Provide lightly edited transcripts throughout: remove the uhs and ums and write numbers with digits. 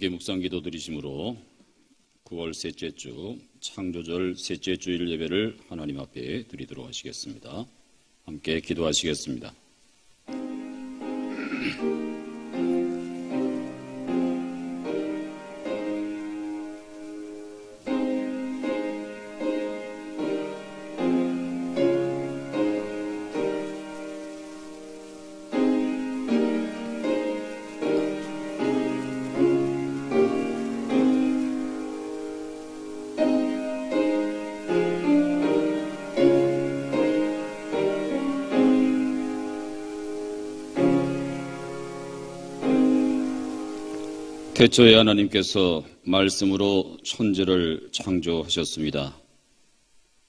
함께 묵상기도 드리심으로 9월 셋째 주 창조절 셋째 주일 예배를 하나님 앞에 드리도록 하시겠습니다. 함께 기도하시겠습니다. 태초에 하나님께서 말씀으로 천지를 창조하셨습니다.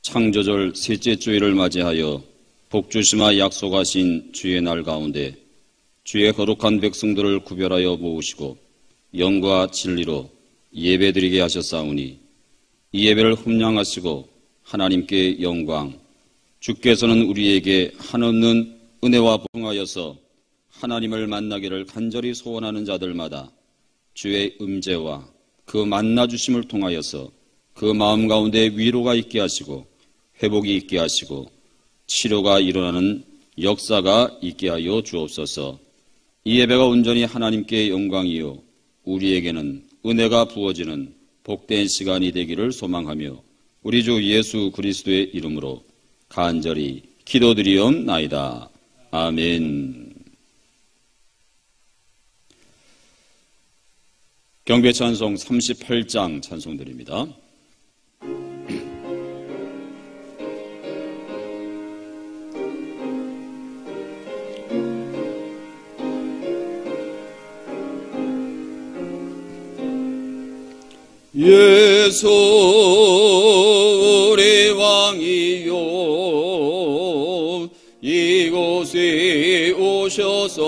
창조절 셋째 주일을 맞이하여 복주심과 약속하신 주의 날 가운데 주의 거룩한 백성들을 구별하여 모으시고 영과 진리로 예배드리게 하셨사오니 이 예배를 흠량하시고 하나님께 영광, 주께서는 우리에게 한없는 은혜와 복하여서 하나님을 만나기를 간절히 소원하는 자들마다 주의 음재와 그 만나주심을 통하여서 그 마음 가운데 위로가 있게 하시고 회복이 있게 하시고 치료가 일어나는 역사가 있게 하여 주옵소서. 이 예배가 온전히 하나님께 영광이요 우리에게는 은혜가 부어지는 복된 시간이 되기를 소망하며 우리 주 예수 그리스도의 이름으로 간절히 기도드리옵나이다. 아멘. 경배찬송 38장 찬송드립니다. 예수 우리 왕이요 이곳에 오셔서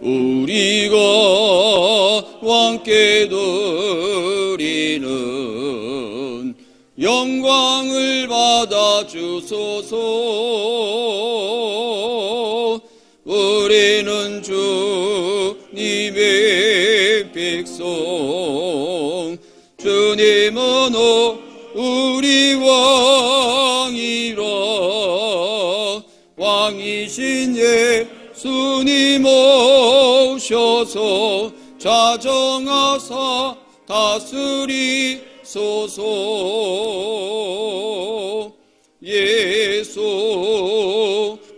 우리가 왕께 드리는 영광을 받아 주소서. 우리는 주님의 백성, 주님은 우리 왕이라. 왕이신 예수님 오셔서 자정하사 다스리소서. 예수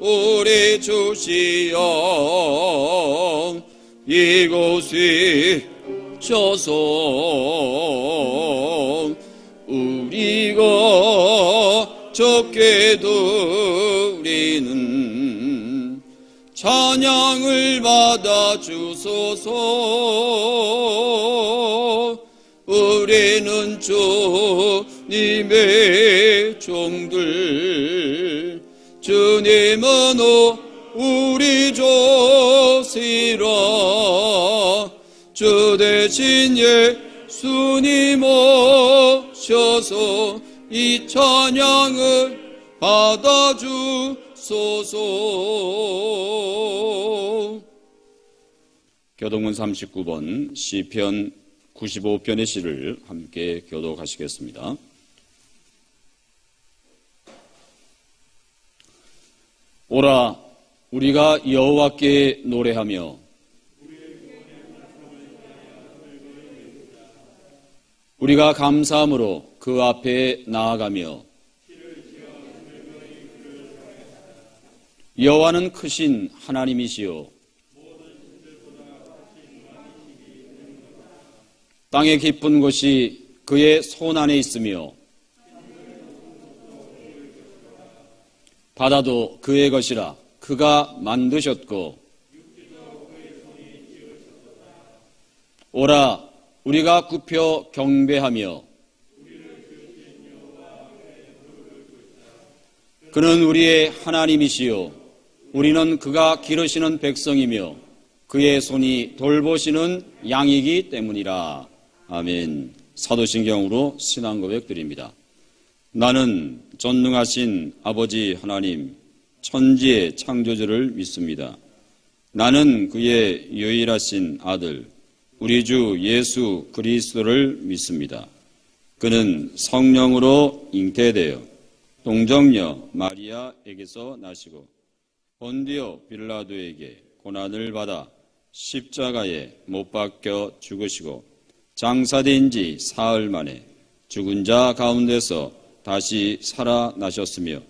우리 주시여 이곳에 오셔서 우리가 적게 드리는 찬양을 받아 주소서. 우리는 주님의 종들, 주님은 우리 조시라. 주 대신 예수님 오셔서 이 찬양을 받아 주소서. 교동문 39번 시편 95편의 시를 함께 교독하시겠습니다. 오라 우리가 여호와께 노래하며 우리가 감사함으로 그 앞에 나아가며 여호와는 크신 하나님이시요 땅의 깊은 곳이 그의 손 안에 있으며 바다도 그의 것이라. 그가 만드셨고 오라 우리가 굽혀 경배하며 그는 우리의 하나님이시요 우리는 그가 기르시는 백성이며 그의 손이 돌보시는 양이기 때문이라. 아멘. 사도신경으로 신앙고백 드립니다. 나는 전능하신 아버지 하나님 천지의 창조주를 믿습니다. 나는 그의 유일하신 아들 우리 주 예수 그리스도를 믿습니다. 그는 성령으로 잉태되어 동정녀 마리아에게서 나시고 본디오 빌라도에게 고난을 받아 십자가에 못 박혀 죽으시고 장사된 지 사흘 만에 죽은 자 가운데서 다시 살아나셨으며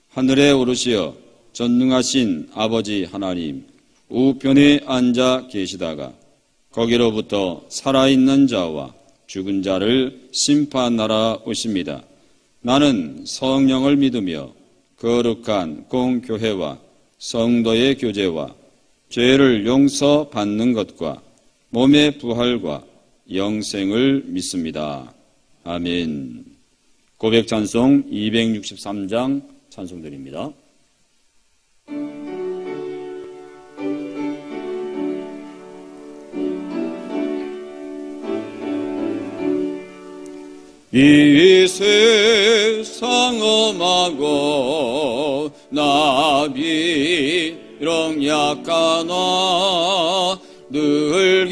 하늘에 오르시어 전능하신 아버지 하나님 우편에 앉아 계시다가 거기로부터 살아있는 자와 죽은 자를 심판하러 오십니다. 나는 성령을 믿으며 거룩한 공교회와 성도의 교제와 죄를 용서받는 것과 몸의 부활과 영생을 믿습니다. 아멘. 고백 찬송 263장 찬송드립니다. 이 세상 험하고 나비령 약하나 늘기도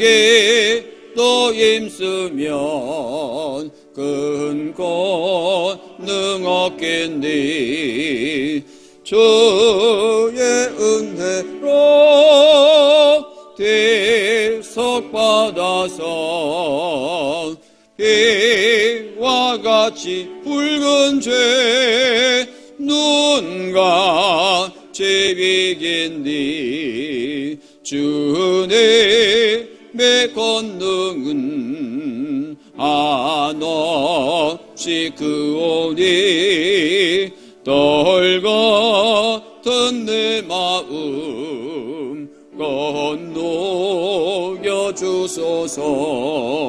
힘쓰면 근고 능 없겠니 주의 은혜로 대속받아서 비와 같이 붉은 죄 눈과 제비겠니 주님의 권능은 한없이 크오니 떨거든 내 마음 건너겨 주소서.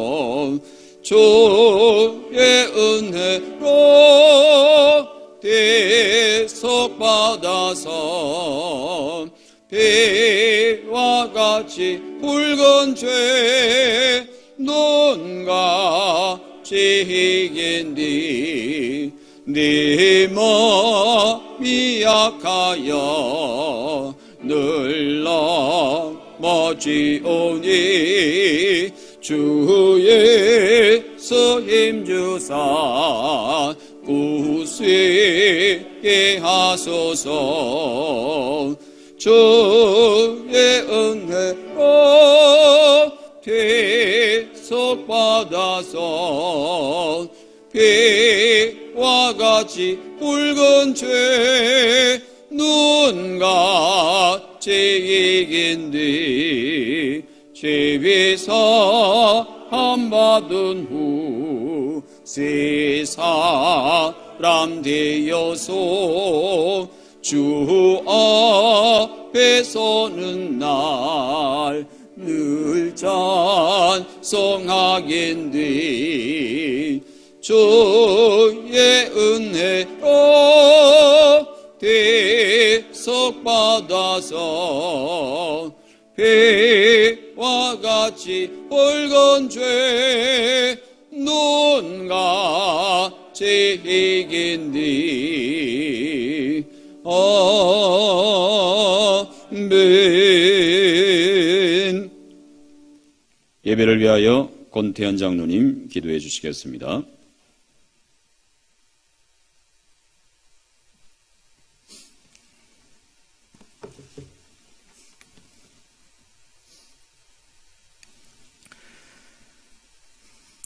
주의 은혜로 대속받아서 비와 같이 붉은 죄 눈같이 희긴디 네 마음이 약하여 늘 넘어지오니 주의 힘주사 구세게 하소서. 주의 은혜로 대속받아서 비와 같이 붉은 죄 눈같이 이긴디 죄비사 받은 후 세 사람 되어서 주 앞에 서는 날 늘 찬송하겠네. 주의 은혜로 대속받아서 비와 같이 붉은 죄 눈같이 이긴디 아멘. 예배를 위하여 권태현 장로님 기도해 주시겠습니다.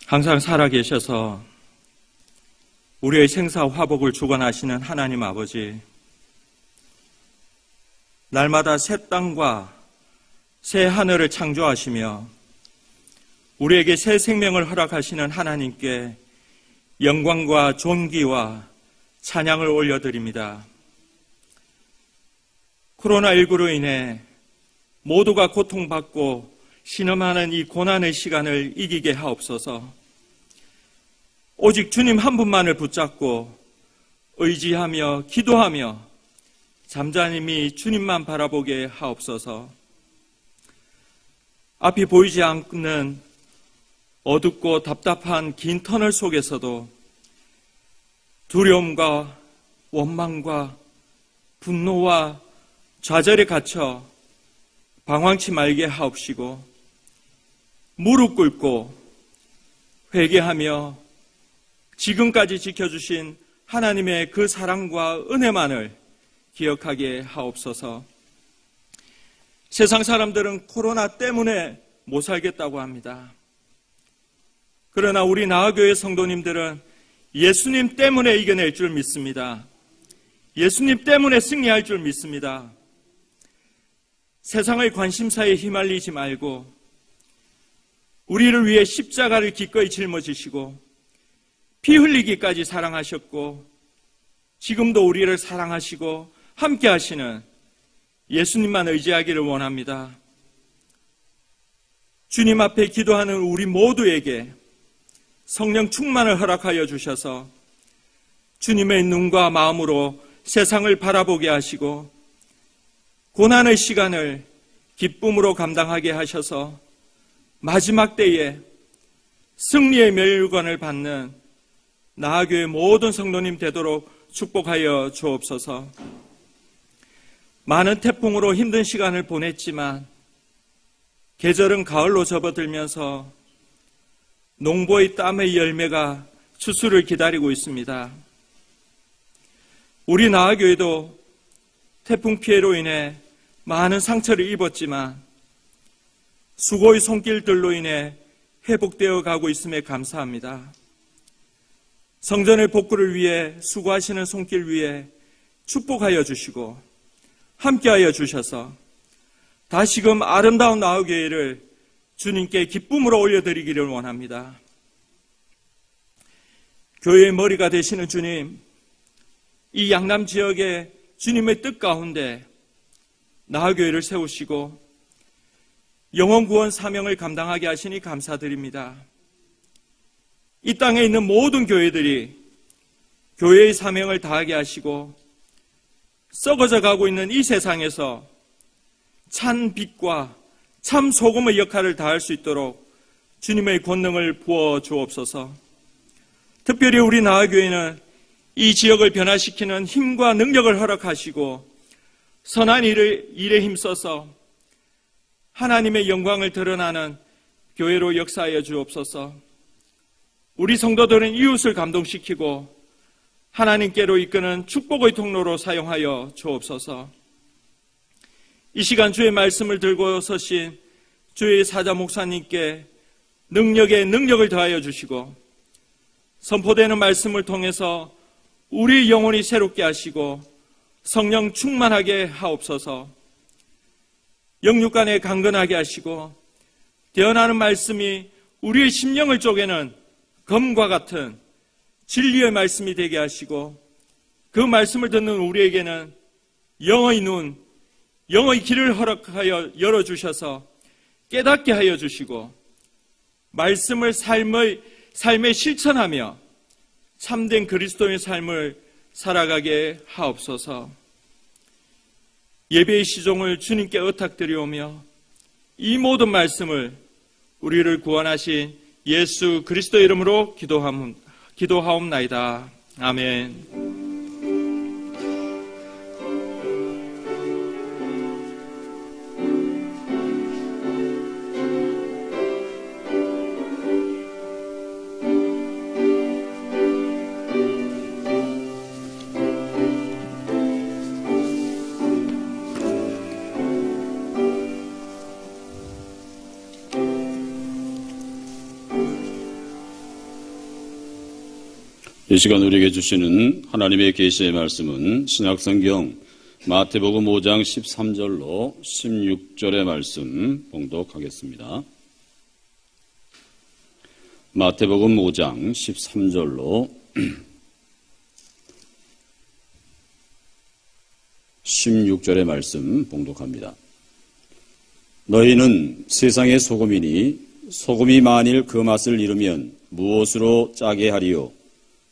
항상 살아계셔서 우리의 생사 화복을 주관하시는 하나님 아버지, 날마다 새 땅과 새 하늘을 창조하시며 우리에게 새 생명을 허락하시는 하나님께 영광과 존귀와 찬양을 올려드립니다. 코로나19로 인해 모두가 고통받고 신음하는 이 고난의 시간을 이기게 하옵소서. 오직 주님 한 분만을 붙잡고 의지하며 기도하며 잠잠히 주님만 바라보게 하옵소서. 앞이 보이지 않는 어둡고 답답한 긴 터널 속에서도 두려움과 원망과 분노와 좌절에 갇혀 방황치 말게 하옵시고 무릎 꿇고 회개하며 지금까지 지켜주신 하나님의 그 사랑과 은혜만을 기억하게 하옵소서. 세상 사람들은 코로나 때문에 못 살겠다고 합니다. 그러나 우리 나아교회 성도님들은 예수님 때문에 이겨낼 줄 믿습니다. 예수님 때문에 승리할 줄 믿습니다. 세상의 관심사에 휘말리지 말고 우리를 위해 십자가를 기꺼이 짊어지시고 피 흘리기까지 사랑하셨고 지금도 우리를 사랑하시고 함께 하시는 예수님만 의지하기를 원합니다. 주님 앞에 기도하는 우리 모두에게 성령 충만을 허락하여 주셔서 주님의 눈과 마음으로 세상을 바라보게 하시고 고난의 시간을 기쁨으로 감당하게 하셔서 마지막 때에 승리의 멸관을 받는 나아교회 모든 성도님 되도록 축복하여 주옵소서. 많은 태풍으로 힘든 시간을 보냈지만 계절은 가을로 접어들면서 농부의 땀의 열매가 추수를 기다리고 있습니다. 우리 나아교회도 태풍 피해로 인해 많은 상처를 입었지만 수고의 손길들로 인해 회복되어 가고 있음에 감사합니다. 성전의 복구를 위해 수고하시는 손길 위에 축복하여 주시고 함께하여 주셔서 다시금 아름다운 나아교회를 주님께 기쁨으로 올려드리기를 원합니다. 교회의 머리가 되시는 주님, 이 양남 지역에 주님의 뜻 가운데 나아교회를 세우시고 영혼 구원 사명을 감당하게 하시니 감사드립니다. 이 땅에 있는 모든 교회들이 교회의 사명을 다하게 하시고 썩어져 가고 있는 이 세상에서 찬 빛과 참 소금의 역할을 다할 수 있도록 주님의 권능을 부어 주옵소서. 특별히 우리 나아교회는 이 지역을 변화시키는 힘과 능력을 허락하시고 선한 일에 힘써서 하나님의 영광을 드러나는 교회로 역사하여 주옵소서. 우리 성도들은 이웃을 감동시키고 하나님께로 이끄는 축복의 통로로 사용하여 주옵소서. 이 시간 주의 말씀을 들고 서신 주의 사자 목사님께 능력에 능력을 더하여 주시고 선포되는 말씀을 통해서 우리 영혼이 새롭게 하시고 성령 충만하게 하옵소서. 영육간에 강건하게 하시고 대언하는 말씀이 우리의 심령을 쪼개는 검과 같은 진리의 말씀이 되게 하시고 그 말씀을 듣는 우리에게는 영의 눈, 영의 길을 허락하여 열어주셔서 깨닫게 하여 주시고 말씀을 삶에 실천하며 참된 그리스도의 삶을 살아가게 하옵소서. 예배의 시종을 주님께 의탁드리오며 이 모든 말씀을 우리를 구원하신 예수 그리스도의 이름으로 기도하옵나이다. 아멘. 이 시간 우리에게 주시는 하나님의 계시의 말씀은 신약성경 마태복음 5장 13절로 16절의 말씀 봉독하겠습니다. 마태복음 5장 13절로 16절의 말씀 봉독합니다. 너희는 세상의 소금이니 소금이 만일 그 맛을 잃으면 무엇으로 짜게 하리요?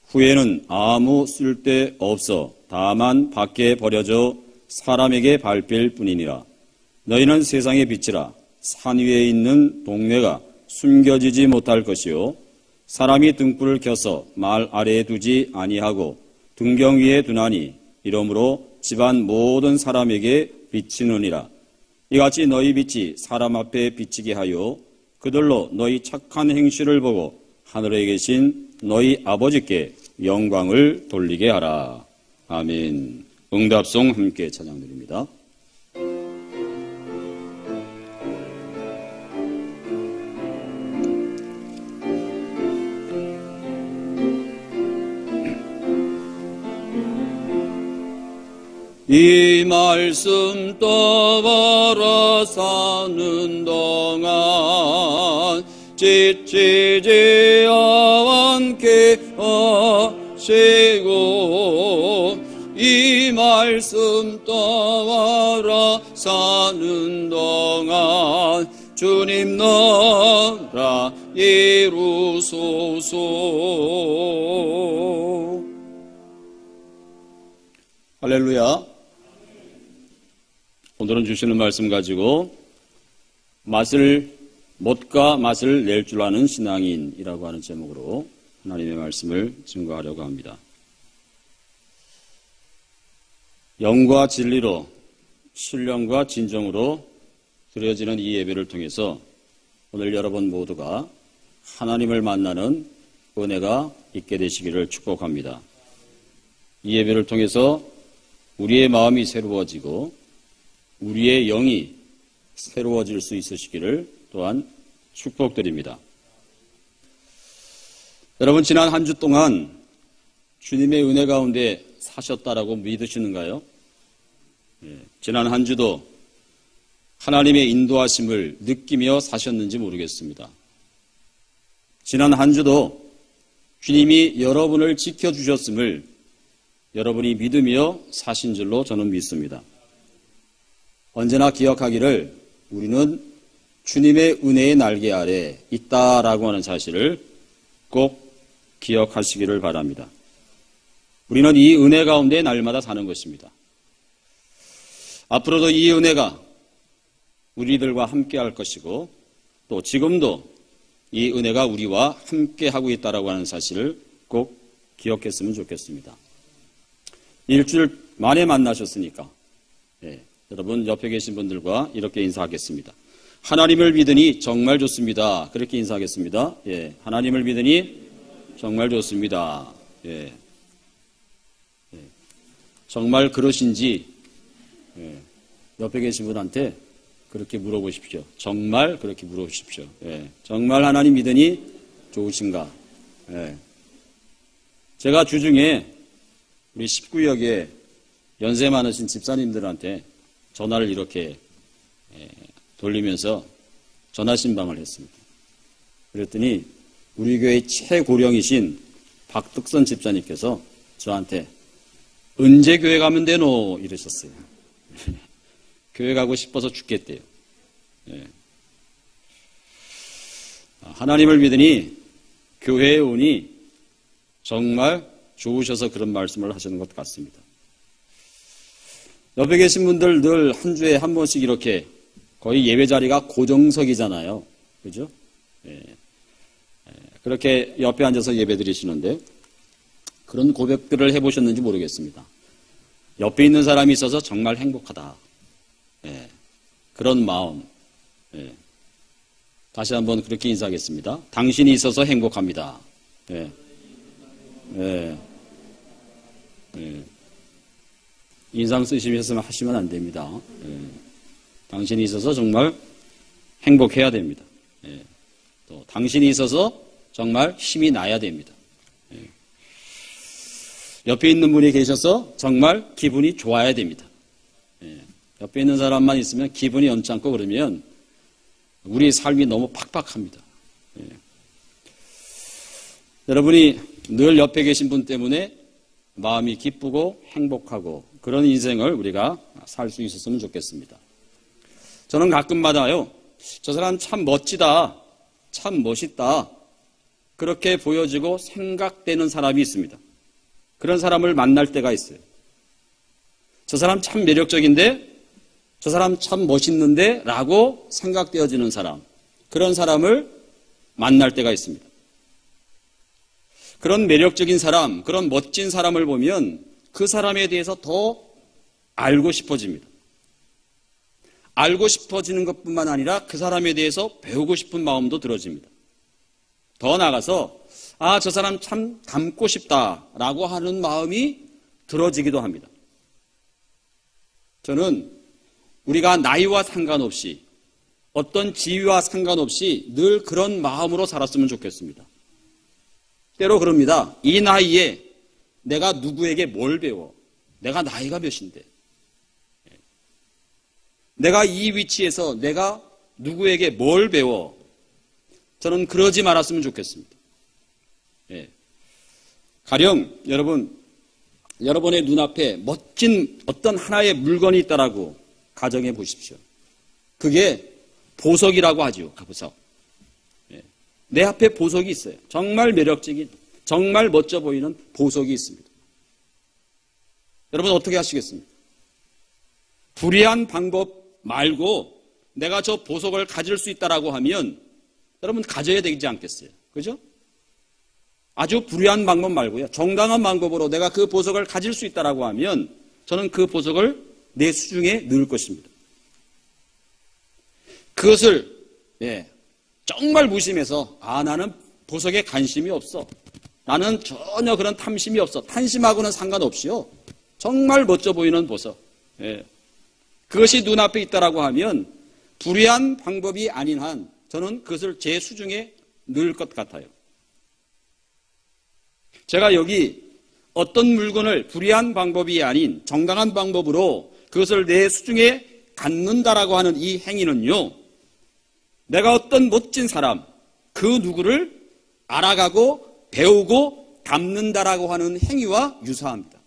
후에는 아무 쓸데 없어 다만 밖에 버려져 사람에게 밟힐 뿐이니라. 너희는 세상의 빛이라. 산 위에 있는 동네가 숨겨지지 못할 것이요 사람이 등불을 켜서 말 아래에 두지 아니하고 등경 위에 두나니 이러므로 집안 모든 사람에게 비치느니라. 이같이 너희 빛이 사람 앞에 비치게 하여 그들로 너희 착한 행실을 보고 하늘에 계신 너희 아버지께 영광을 돌리게 하라. 아멘. 응답송 함께 찬양드립니다. 이 말씀 떠받아 사는 동안 지치지 않게 하시고 이 말씀 떠받아 사는 동안 주님 나라 이루소서. 할렐루야. 오늘은 주시는 말씀 가지고 못과 맛을 낼 줄 아는 신앙인이라고 하는 제목으로 하나님의 말씀을 증거하려고 합니다. 영과 진리로 신령과 진정으로 드려지는 이 예배를 통해서 오늘 여러분 모두가 하나님을 만나는 은혜가 있게 되시기를 축복합니다. 이 예배를 통해서 우리의 마음이 새로워지고 우리의 영이 새로워질 수 있으시기를 또한 축복드립니다. 여러분, 지난 한 주 동안 주님의 은혜 가운데 사셨다라고 믿으시는가요? 지난 한 주도 하나님의 인도하심을 느끼며 사셨는지 모르겠습니다. 지난 한 주도 주님이 여러분을 지켜주셨음을 여러분이 믿으며 사신 줄로 저는 믿습니다. 언제나 기억하기를 우리는 주님의 은혜의 날개 아래 있다라고 하는 사실을 꼭 기억하시기를 바랍니다. 우리는 이 은혜 가운데 날마다 사는 것입니다. 앞으로도 이 은혜가 우리들과 함께 할 것이고 또 지금도 이 은혜가 우리와 함께 하고 있다라고 하는 사실을 꼭 기억했으면 좋겠습니다. 일주일 만에 만나셨으니까 여러분 옆에 계신 분들과 이렇게 인사하겠습니다. 하나님을 믿으니 정말 좋습니다. 그렇게 인사하겠습니다. 하나님을 믿으니 정말 좋습니다. 정말 그러신지 옆에 계신 분한테 그렇게 물어보십시오. 정말 그렇게 물어보십시오. 정말 하나님 믿으니 좋으신가? 제가 주중에 우리 19역에 연세 많으신 집사님들한테 전화를 이렇게 돌리면서 전화 신방을 했습니다. 그랬더니 우리 교회 최고령이신 박득선 집사님께서 저한테 언제 교회 가면 되노? 이러셨어요. 교회 가고 싶어서 죽겠대요. 하나님을 믿으니 교회에 오니 정말 좋으셔서 그런 말씀을 하시는 것 같습니다. 옆에 계신 분들 늘 한 주에 한 번씩 이렇게 거의 예배 자리가 고정석이잖아요. 그죠? 그렇게 옆에 앉아서 예배 드리시는데 그런 고백들을 해보셨는지 모르겠습니다. 옆에 있는 사람이 있어서 정말 행복하다. 그런 마음. 다시 한번 그렇게 인사하겠습니다. 당신이 있어서 행복합니다. 인상 쓰시면서 하시면 안 됩니다. 당신이 있어서 정말 행복해야 됩니다. 또 당신이 있어서 정말 힘이 나야 됩니다. 옆에 있는 분이 계셔서 정말 기분이 좋아야 됩니다. 옆에 있는 사람만 있으면 기분이 언짢고 그러면 우리의 삶이 너무 팍팍합니다. 여러분이 늘 옆에 계신 분 때문에 마음이 기쁘고 행복하고 그런 인생을 우리가 살 수 있었으면 좋겠습니다. 저는 가끔마다요, 저 사람 참 멋지다, 참 멋있다, 그렇게 보여지고 생각되는 사람이 있습니다. 그런 사람을 만날 때가 있어요. 저 사람 참 매력적인데, 저 사람 참 멋있는데 라고 생각되어지는 사람, 그런 사람을 만날 때가 있습니다. 그런 매력적인 사람, 그런 멋진 사람을 보면 그 사람에 대해서 더 알고 싶어집니다. 알고 싶어지는 것뿐만 아니라 그 사람에 대해서 배우고 싶은 마음도 들어집니다. 더 나아가서 저 사람 참 닮고 싶다라고 하는 마음이 들어지기도 합니다. 저는 우리가 나이와 상관없이 어떤 지위와 상관없이 늘 그런 마음으로 살았으면 좋겠습니다. 때로 그럽니다. 이 나이에 내가 누구에게 뭘 배워? 내가 나이가 몇인데? 내가 이 위치에서 내가 누구에게 뭘 배워? 저는 그러지 말았으면 좋겠습니다. 가령 여러분의 눈앞에 멋진 어떤 하나의 물건이 있다라고 가정해 보십시오. 그게 보석이라고 하죠. 보석. 내 앞에 보석이 있어요. 정말 매력적인, 정말 멋져 보이는 보석이 있습니다. 여러분 어떻게 하시겠습니까? 불의한 방법 말고 내가 저 보석을 가질 수 있다라고 하면 여러분 가져야 되지 않겠어요? 그죠? 아주 불의한 방법 말고요. 정당한 방법으로 내가 그 보석을 가질 수 있다라고 하면 저는 그 보석을 내 수중에 넣을 것입니다. 그것을 정말 무심해서 나는 보석에 관심이 없어. 나는 전혀 그런 탐심이 없어. 탐심하고는 상관없이요. 정말 멋져 보이는 보석. 그것이 눈앞에 있다라고 하면 불의한 방법이 아닌 한 저는 그것을 제 수중에 넣을 것 같아요. 제가 여기 어떤 물건을 불의한 방법이 아닌 정당한 방법으로 그것을 내 수중에 갖는다라고 하는 이 행위는요, 내가 어떤 멋진 사람, 그 누구를 알아가고 배우고 닮는다라고 하는 행위와 유사합니다.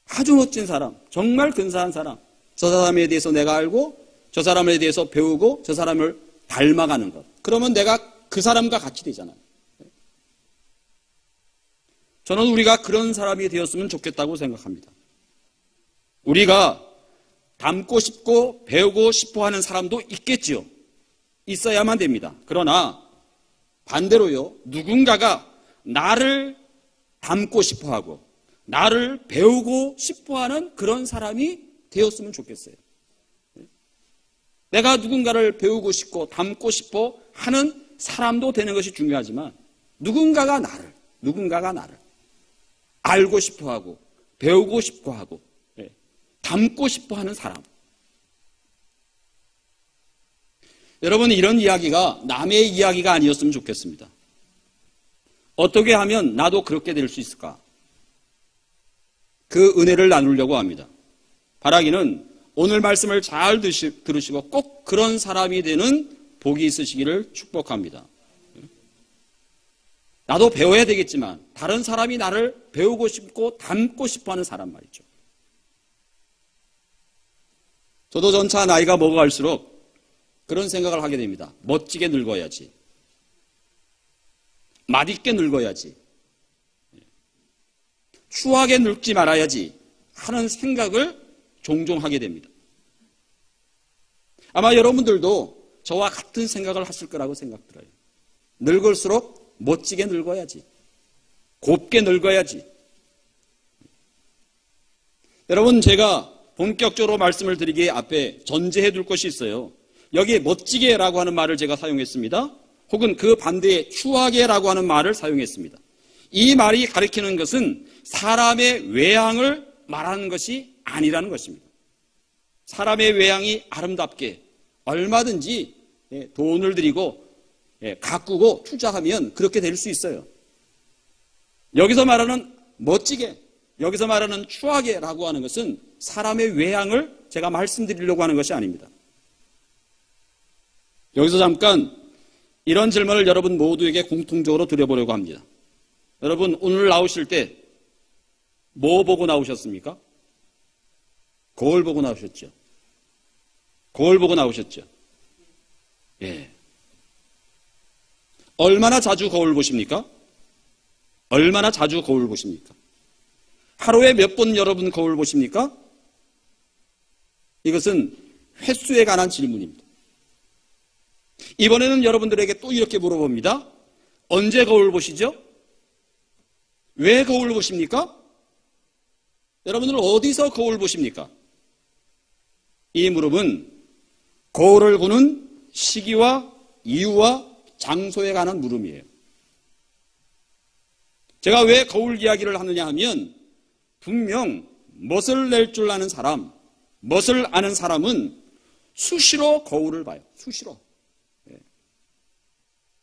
아주 멋진 사람, 정말 근사한 사람, 저 사람에 대해서 내가 알고 저 사람에 대해서 배우고 저 사람을 닮아가는 것. 그러면 내가 그 사람과 같이 되잖아요. 저는 우리가 그런 사람이 되었으면 좋겠다고 생각합니다. 우리가 닮고 싶고 배우고 싶어 하는 사람도 있겠지요. 있어야만 됩니다. 그러나 반대로요, 누군가가 나를 닮고 싶어 하고 나를 배우고 싶어 하는 그런 사람이 되었으면 좋겠어요. 내가 누군가를 배우고 싶고 닮고 싶어 하는 사람도 되는 것이 중요하지만 누군가가 나를 알고 싶어 하고 배우고 싶어 하고 닮고 싶어 하는 사람. 여러분, 이런 이야기가 남의 이야기가 아니었으면 좋겠습니다. 어떻게 하면 나도 그렇게 될 수 있을까? 그 은혜를 나누려고 합니다. 바라기는 오늘 말씀을 잘 들으시고 꼭 그런 사람이 되는 복이 있으시기를 축복합니다. 나도 배워야 되겠지만 다른 사람이 나를 배우고 싶고 닮고 싶어 하는 사람 말이죠. 저도 점차 나이가 먹어갈수록 그런 생각을 하게 됩니다. 멋지게 늙어야지. 맛있게 늙어야지. 추하게 늙지 말아야지 하는 생각을 종종 하게 됩니다. 아마 여러분들도 저와 같은 생각을 하실 거라고 생각들어요. 늙을수록 멋지게 늙어야지. 곱게 늙어야지. 여러분, 제가 본격적으로 말씀을 드리기에 앞에 전제해 둘 것이 있어요. 여기에 멋지게라고 하는 말을 제가 사용했습니다. 혹은 그 반대에 추하게라고 하는 말을 사용했습니다. 이 말이 가리키는 것은 사람의 외양을 말하는 것이 아니라는 것입니다. 사람의 외양이 아름답게 얼마든지 돈을 들이고 가꾸고 투자하면 그렇게 될 수 있어요. 여기서 말하는 멋지게, 여기서 말하는 추하게라고 하는 것은 사람의 외양을 제가 말씀드리려고 하는 것이 아닙니다. 여기서 잠깐 이런 질문을 여러분 모두에게 공통적으로 드려보려고 합니다. 여러분, 오늘 나오실 때 뭐 보고 나오셨습니까? 거울 보고 나오셨죠? 거울 보고 나오셨죠? 예. 얼마나 자주 거울 보십니까? 얼마나 자주 거울 보십니까? 하루에 몇 번 여러분 거울 보십니까? 이것은 횟수에 관한 질문입니다. 이번에는 여러분들에게 또 이렇게 물어봅니다. 언제 거울 보시죠? 왜 거울 보십니까? 여러분들 어디서 거울 보십니까? 이 무릎은 거울을 보는 시기와 이유와 장소에 관한 물음이에요. 제가 왜 거울 이야기를 하느냐 하면 분명 멋을 낼 줄 아는 사람, 멋을 아는 사람은 수시로 거울을 봐요. 수시로.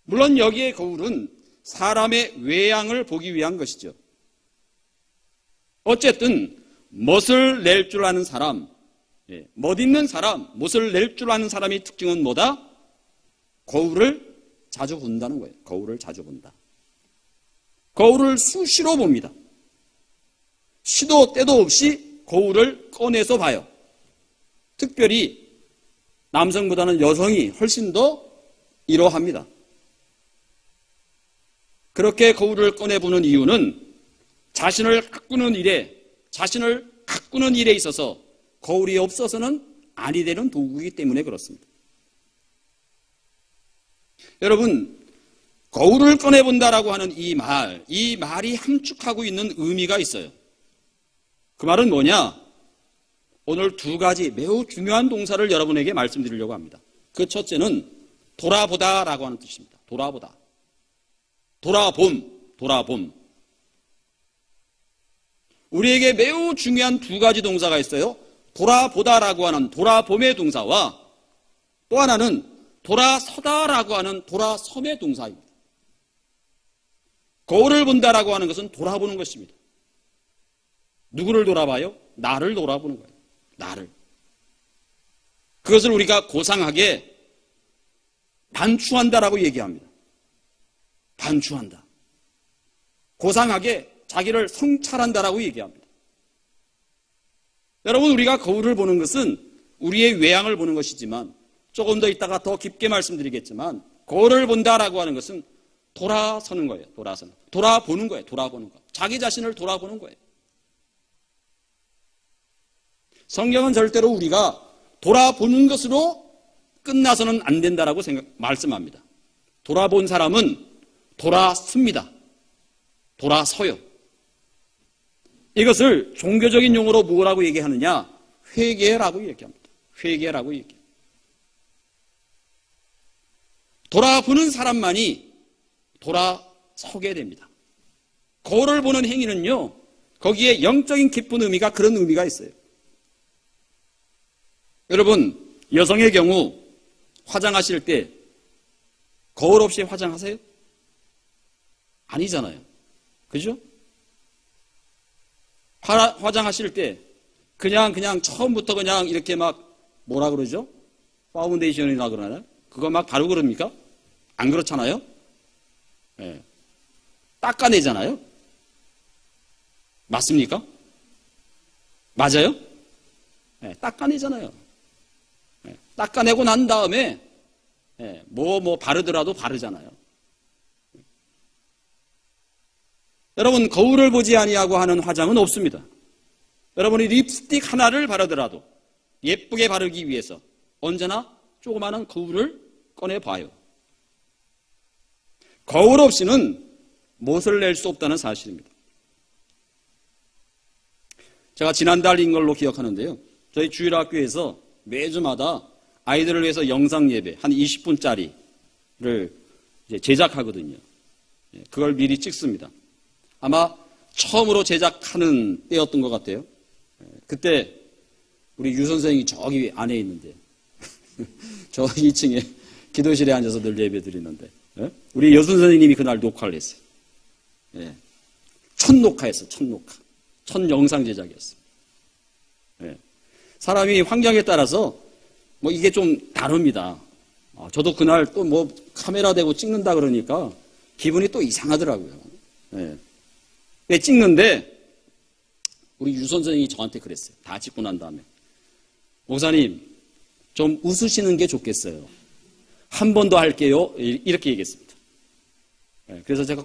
물론 여기에 거울은 사람의 외양을 보기 위한 것이죠. 어쨌든 멋을 낼 줄 아는 사람, 멋있는 사람, 멋을 낼 줄 아는 사람의 특징은 뭐다? 거울을 자주 본다는 거예요. 거울을 자주 본다. 거울을 수시로 봅니다. 시도 때도 없이 거울을 꺼내서 봐요. 특별히 남성보다는 여성이 훨씬 더 이러합니다. 그렇게 거울을 꺼내보는 이유는 자신을 가꾸는 일에 있어서 거울이 없어서는 아니 되는 도구이기 때문에 그렇습니다. 여러분, 거울을 꺼내본다라고 하는 이 말이 함축하고 있는 의미가 있어요. 그 말은 뭐냐? 오늘 두 가지 매우 중요한 동사를 여러분에게 말씀드리려고 합니다. 그 첫째는 돌아보다라고 하는 뜻입니다. 돌아보다. 돌아봄. 우리에게 매우 중요한 두 가지 동사가 있어요. 돌아보다라고 하는 돌아봄의 동사와 또 하나는 돌아서다라고 하는 돌아섬의 동사입니다. 거울을 본다라고 하는 것은 돌아보는 것입니다. 누구를 돌아봐요? 나를 돌아보는 거예요. 나를. 그것을 우리가 고상하게 반추한다라고 얘기합니다. 반추한다. 고상하게 자기를 성찰한다라고 얘기합니다. 여러분, 우리가 거울을 보는 것은 우리의 외양을 보는 것이지만 조금 더 이따가 더 깊게 말씀드리겠지만 거울을 본다라고 하는 것은 돌아서는 거예요. 돌아보는 거예요. 돌아보는 거. 자기 자신을 돌아보는 거예요. 성경은 절대로 우리가 돌아보는 것으로 끝나서는 안 된다라고 말씀합니다. 돌아본 사람은 돌아섭니다. 돌아서요. 이것을 종교적인 용어로 뭐라고 얘기하느냐? 회개라고 얘기합니다. 회개라고 얘기합니다. 돌아보는 사람만이 돌아서게 됩니다. 거울을 보는 행위는요, 거기에 영적인 깊은 의미가 그런 의미가 있어요. 여러분, 여성의 경우 화장하실 때 거울 없이 화장하세요? 아니잖아요. 그죠? 화장하실 때 그냥 처음부터 그냥 이렇게 막 뭐라 그러죠? 파운데이션이나 그러나요? 그거 막 바르고 그럽니까? 안 그렇잖아요? 네. 닦아내잖아요? 맞습니까? 맞아요? 네, 닦아내잖아요. 네, 닦아내고 난 다음에 뭐 바르더라도 바르잖아요. 여러분, 거울을 보지 아니하고 하는 화장은 없습니다. 여러분이 립스틱 하나를 바르더라도 예쁘게 바르기 위해서 언제나 조그마한 거울을 꺼내봐요. 거울 없이는 못을 낼 수 없다는 사실입니다. 제가 지난달 인 걸로 기억하는데요. 저희 주일학교에서 매주마다 아이들을 위해서 영상 예배 한 20분짜리를 제작하거든요. 그걸 미리 찍습니다. 아마 처음으로 제작하는 때였던 것 같아요. 그때 우리 유 선생이 저기 안에 있는데 저 2층에 기도실에 앉아서 늘 예배 드리는데 우리 여 선생님이 그날 녹화를 했어요. 첫 녹화였어요. 첫 영상 제작이었어요. 사람이 환경에 따라서 뭐 이게 좀 다릅니다. 저도 그날 또 뭐 카메라 대고 찍는다 그러니까 기분이 또 이상하더라고요. 찍는데 우리 유 선생님이 저한테 그랬어요. 다 찍고 난 다음에. 목사님, 좀 웃으시는 게 좋겠어요. 한 번 더 할게요. 이렇게 얘기했습니다. 그래서 제가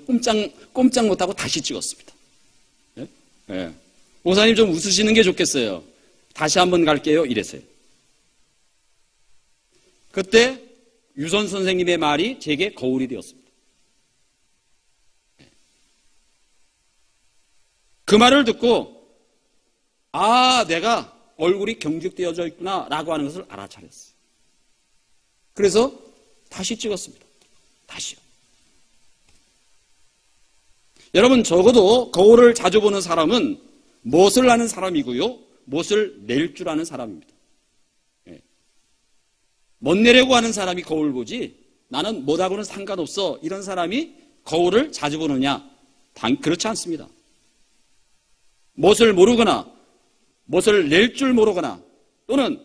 꼼짝 못하고 다시 찍었습니다. 목사님 좀 웃으시는 게 좋겠어요. 다시 한 번 갈게요. 이랬어요. 그때 유선 선생님의 말이 제게 거울이 되었습니다. 그 말을 듣고 내가 얼굴이 경직되어져 있구나라고 하는 것을 알아차렸어요. 그래서 다시 찍었습니다. 다시요. 여러분, 적어도 거울을 자주 보는 사람은 못을 아는 사람이고요, 못을 낼 줄 아는 사람입니다. 못 내려고 하는 사람이 거울 보지, 나는 못하고는 상관없어, 이런 사람이 거울을 자주 보느냐? 그렇지 않습니다. 못을 모르거나 못을 낼 줄 모르거나 또는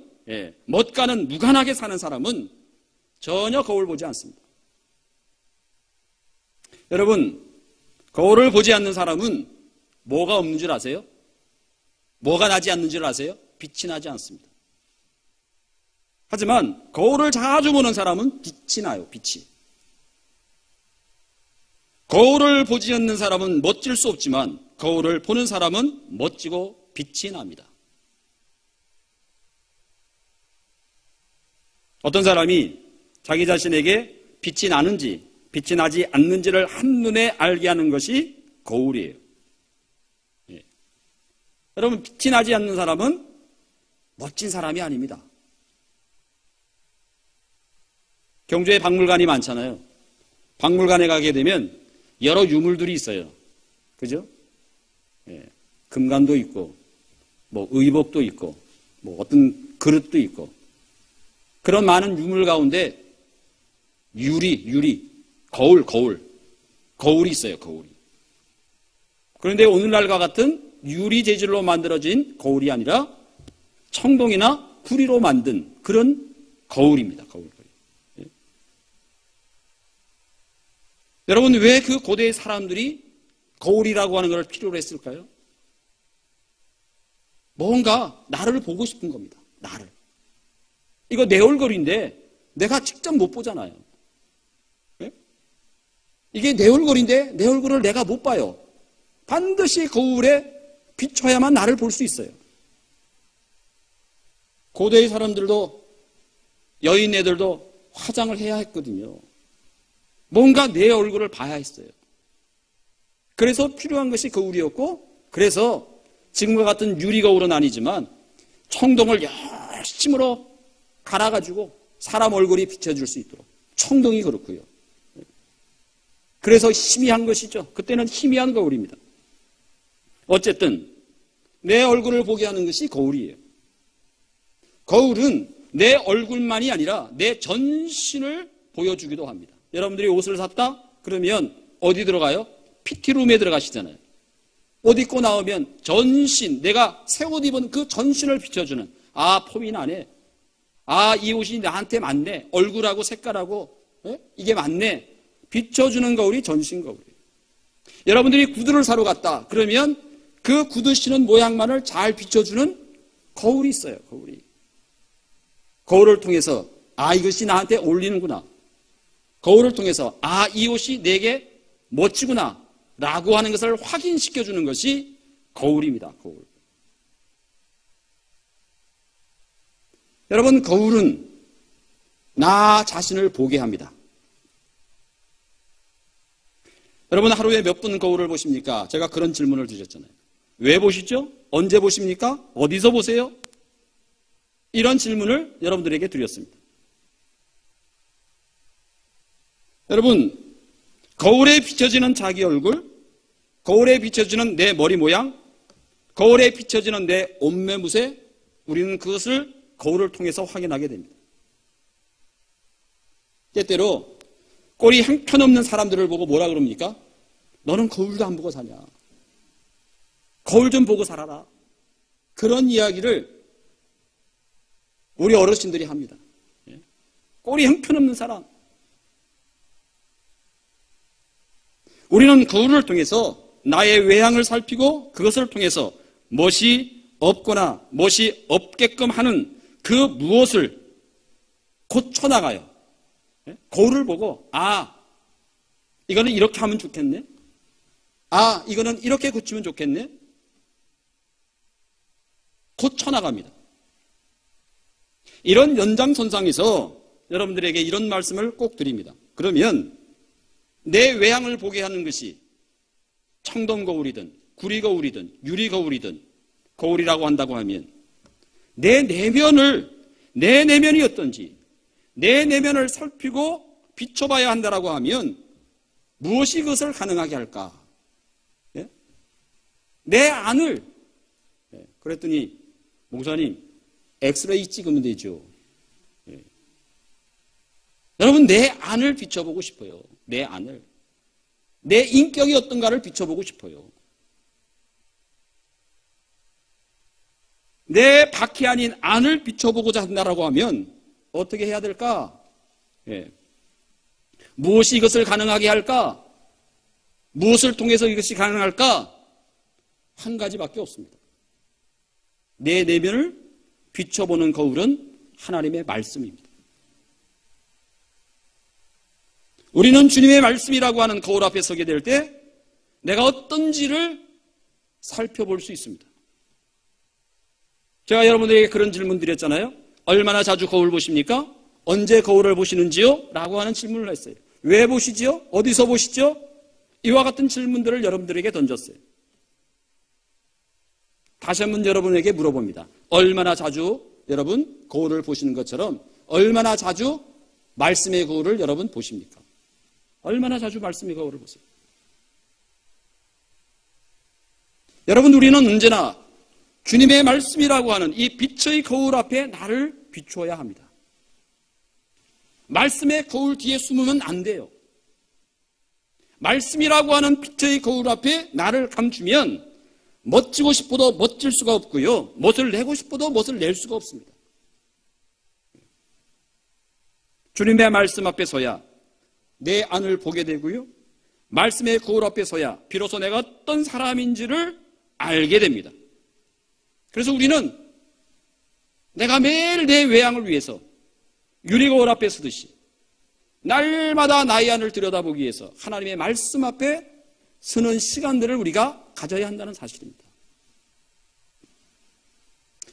못과는 무관하게 사는 사람은 전혀 거울 보지 않습니다. 여러분, 거울을 보지 않는 사람은 뭐가 없는 줄 아세요? 뭐가 나지 않는 줄 아세요? 빛이 나지 않습니다. 하지만 거울을 자주 보는 사람은 빛이 나요. 빛이. 거울을 보지 않는 사람은 멋질 수 없지만 거울을 보는 사람은 멋지고 빛이 납니다. 어떤 사람이 자기 자신에게 빛이 나는지 빛이 나지 않는지를 한눈에 알게 하는 것이 거울이에요. 여러분, 빛이 나지 않는 사람은 멋진 사람이 아닙니다. 경주에 박물관이 많잖아요. 박물관에 가게 되면 여러 유물들이 있어요. 그죠? 금관도 있고, 뭐 의복도 있고, 뭐 어떤 그릇도 있고, 그런 많은 유물 가운데 거울이 있어요. 거울이. 그런데 오늘날과 같은 유리 재질로 만들어진 거울이 아니라 청동이나 구리로 만든 그런 거울입니다. 거울. 여러분, 왜 그 고대의 사람들이 거울이라고 하는 걸 필요로 했을까요? 뭔가 나를 보고 싶은 겁니다. 나를. 이거 내 얼굴인데 내가 직접 못 보잖아요. 네? 이게 내 얼굴인데 내 얼굴을 내가 못 봐요. 반드시 거울에 비춰야만 나를 볼 수 있어요. 고대의 사람들도, 여인애들도 화장을 해야 했거든요. 뭔가 내 얼굴을 봐야 했어요. 그래서 필요한 것이 거울이었고, 그래서 지금과 같은 유리거울은 아니지만 청동을 열심으로 갈아가지고 사람 얼굴이 비춰줄 수 있도록, 청동이 그렇고요. 그래서 희미한 것이죠. 그때는 희미한 거울입니다. 어쨌든 내 얼굴을 보게 하는 것이 거울이에요. 거울은 내 얼굴만이 아니라 내 전신을 보여주기도 합니다. 여러분들이 옷을 샀다? 그러면 어디 들어가요? PT룸에 들어가시잖아요. 옷 입고 나오면 전신, 내가 새 옷 입은 그 전신을 비춰주는, 아, 폼이 나네. 아, 이 옷이 나한테 맞네. 얼굴하고 색깔하고 이게 맞네. 비춰주는 거울이 전신 거울이에요. 여러분들이 구두를 사러 갔다. 그러면 그 구두 신은 모양만을 잘 비춰주는 거울이 있어요. 거울이. 거울을 통해서 아, 이것이 나한테 어울리는구나. 거울을 통해서 아, 이 옷이 내게 멋지구나 라고 하는 것을 확인시켜주는 것이 거울입니다. 거울. 여러분, 거울은 나 자신을 보게 합니다. 여러분, 하루에 몇 분 거울을 보십니까? 제가 그런 질문을 드렸잖아요. 왜 보시죠? 언제 보십니까? 어디서 보세요? 이런 질문을 여러분들에게 드렸습니다. 여러분, 거울에 비춰지는 자기 얼굴, 거울에 비춰지는 내 머리 모양, 거울에 비춰지는 내 옷매무새, 우리는 그것을 거울을 통해서 확인하게 됩니다. 때때로 꼴이 형편없는 사람들을 보고 뭐라 그럽니까? 너는 거울도 안 보고 사냐? 거울 좀 보고 살아라. 그런 이야기를 우리 어르신들이 합니다. 꼴이 형편없는 사람. 우리는 거울을 통해서 나의 외양을 살피고 그것을 통해서 무엇이 없거나 무엇이 없게끔 하는 그 무엇을 고쳐나가요. 거울을 보고 아, 이거는 이렇게 하면 좋겠네. 아, 이거는 이렇게 고치면 좋겠네. 고쳐나갑니다. 이런 연장선상에서 여러분들에게 이런 말씀을 꼭 드립니다. 그러면 내 외양을 보게 하는 것이 청동 거울이든 구리 거울이든 유리 거울이든 거울이라고 한다고 하면 내 내면이 어떤지, 내 내면을 살피고 비춰봐야 한다라고 하면 무엇이 그것을 가능하게 할까? 예? 내 안을. 그랬더니 목사님, 엑스레이 찍으면 되죠. 예. 여러분, 내 안을 비춰보고 싶어요. 내 안을. 내 인격이 어떤가를 비춰보고 싶어요. 내 밖이 아닌 안을 비춰보고자 한다라고 하면 어떻게 해야 될까? 예. 무엇이 이것을 가능하게 할까? 무엇을 통해서 이것이 가능할까? 한 가지밖에 없습니다. 내 내면을 비춰보는 거울은 하나님의 말씀입니다. 우리는 주님의 말씀이라고 하는 거울 앞에 서게 될 때 내가 어떤지를 살펴볼 수 있습니다. 제가 여러분들에게 그런 질문 드렸잖아요. 얼마나 자주 거울 보십니까? 언제 거울을 보시는지요? 라고 하는 질문을 했어요. 왜 보시지요? 어디서 보시죠? 이와 같은 질문들을 여러분들에게 던졌어요. 다시 한번 여러분에게 물어봅니다. 얼마나 자주 여러분 거울을 보시는 것처럼 얼마나 자주 말씀의 거울을 여러분 보십니까? 얼마나 자주 말씀의 거울을 보세요? 여러분, 우리는 언제나 주님의 말씀이라고 하는 이 빛의 거울 앞에 나를 비추어야 합니다. 말씀의 거울 뒤에 숨으면 안 돼요. 말씀이라고 하는 빛의 거울 앞에 나를 감추면 멋지고 싶어도 멋질 수가 없고요. 멋을 내고 싶어도 멋을 낼 수가 없습니다. 주님의 말씀 앞에 서야 내 안을 보게 되고요. 말씀의 거울 앞에 서야 비로소 내가 어떤 사람인지를 알게 됩니다. 그래서 우리는 내가 매일 내 외양을 위해서 유리거울 앞에 서듯이 날마다 나의 안을 들여다보기 위해서 하나님의 말씀 앞에 서는 시간들을 우리가 가져야 한다는 사실입니다.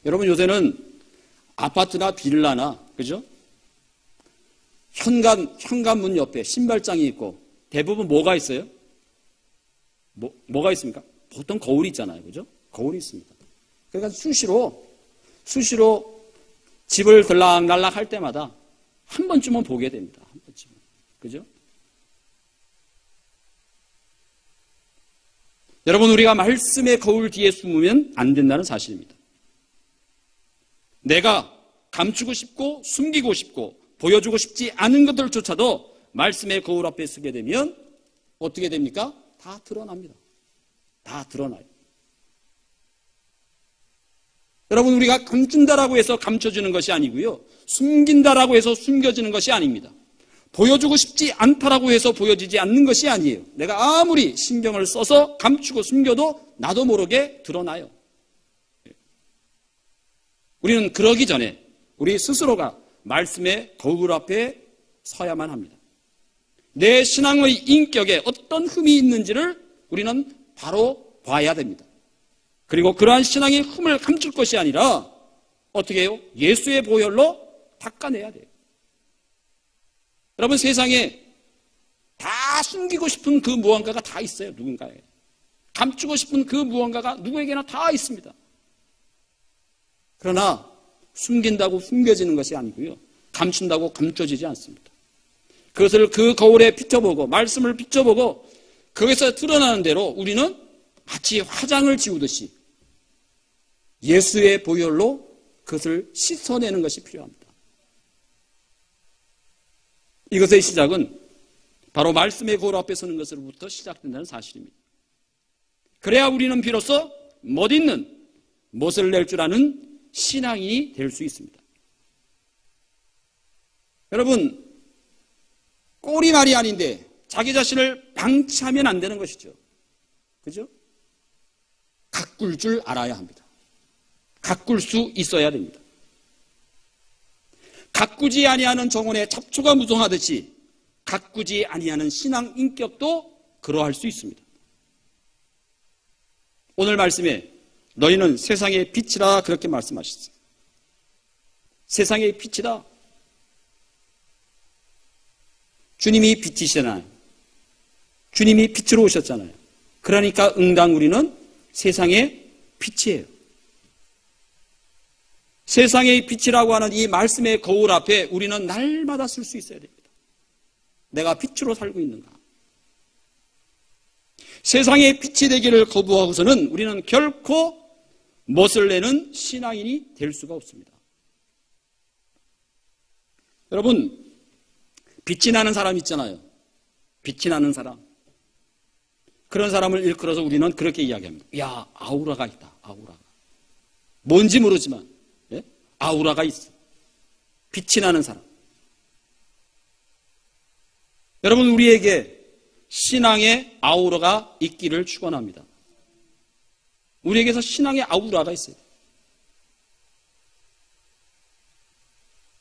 여러분, 요새는 아파트나 빌라나, 그죠? 현관문 옆에 신발장이 있고 대부분 뭐가 있어요? 뭐가 있습니까? 보통 거울이 있잖아요. 그죠? 거울이 있습니다. 그러니까 수시로 집을 들락날락 할 때마다 한 번쯤은 보게 됩니다. 한 번쯤은. 그죠? 여러분, 우리가 말씀의 거울 뒤에 숨으면 안 된다는 사실입니다. 내가 감추고 싶고 숨기고 싶고 보여주고 싶지 않은 것들조차도 말씀의 거울 앞에 서게 되면 어떻게 됩니까? 다 드러납니다. 다 드러나요. 여러분, 우리가 감춘다라고 해서 감춰지는 것이 아니고요. 숨긴다라고 해서 숨겨지는 것이 아닙니다. 보여주고 싶지 않다라고 해서 보여지지 않는 것이 아니에요. 내가 아무리 신경을 써서 감추고 숨겨도 나도 모르게 드러나요. 우리는 그러기 전에 우리 스스로가 말씀의 거울 앞에 서야만 합니다. 내 신앙의 인격에 어떤 흠이 있는지를 우리는 바로 봐야 됩니다. 그리고 그러한 신앙의 흠을 감출 것이 아니라 어떻게 해요? 예수의 보혈로 닦아내야 돼요. 여러분, 세상에 다 숨기고 싶은 그 무언가가 다 있어요. 누군가에. 감추고 싶은 그 무언가가 누구에게나 다 있습니다. 그러나 숨긴다고 숨겨지는 것이 아니고요. 감춘다고 감춰지지 않습니다. 그것을 그 거울에 비춰보고 말씀을 비춰보고 거기서 드러나는 대로 우리는 마치 화장을 지우듯이 예수의 보혈로 그것을 씻어내는 것이 필요합니다. 이것의 시작은 바로 말씀의 거울 앞에 서는 것으로부터 시작된다는 사실입니다. 그래야 우리는 비로소 멋있는, 멋을 낼 줄 아는 신앙인이 될 수 있습니다. 여러분, 꼴이 말이 아닌데 자기 자신을 방치하면 안 되는 것이죠. 그죠? 가꿀 줄 알아야 합니다. 가꿀 수 있어야 됩니다. 가꾸지 아니하는 정원에 잡초가 무성하듯이 가꾸지 아니하는 신앙 인격도 그러할 수 있습니다. 오늘 말씀에 너희는 세상의 빛이라 그렇게 말씀하셨어요. 세상의 빛이다. 주님이 빛이시잖아요. 주님이 빛으로 오셨잖아요. 그러니까 응당 우리는 세상의 빛이에요. 세상의 빛이라고 하는 이 말씀의 거울 앞에 우리는 날마다 쓸 수 있어야 됩니다. 내가 빛으로 살고 있는가? 세상의 빛이 되기를 거부하고서는 우리는 결코 멋을 내는 신앙인이 될 수가 없습니다. 여러분, 빛이 나는 사람 있잖아요. 빛이 나는 사람. 그런 사람을 일컬어서 우리는 그렇게 이야기합니다. 야, 아우라가 있다. 아우라가. 뭔지 모르지만 아우라가 있어. 빛이 나는 사람. 여러분, 우리에게 신앙의 아우라가 있기를 축원합니다. 우리에게서 신앙의 아우라가 있어요.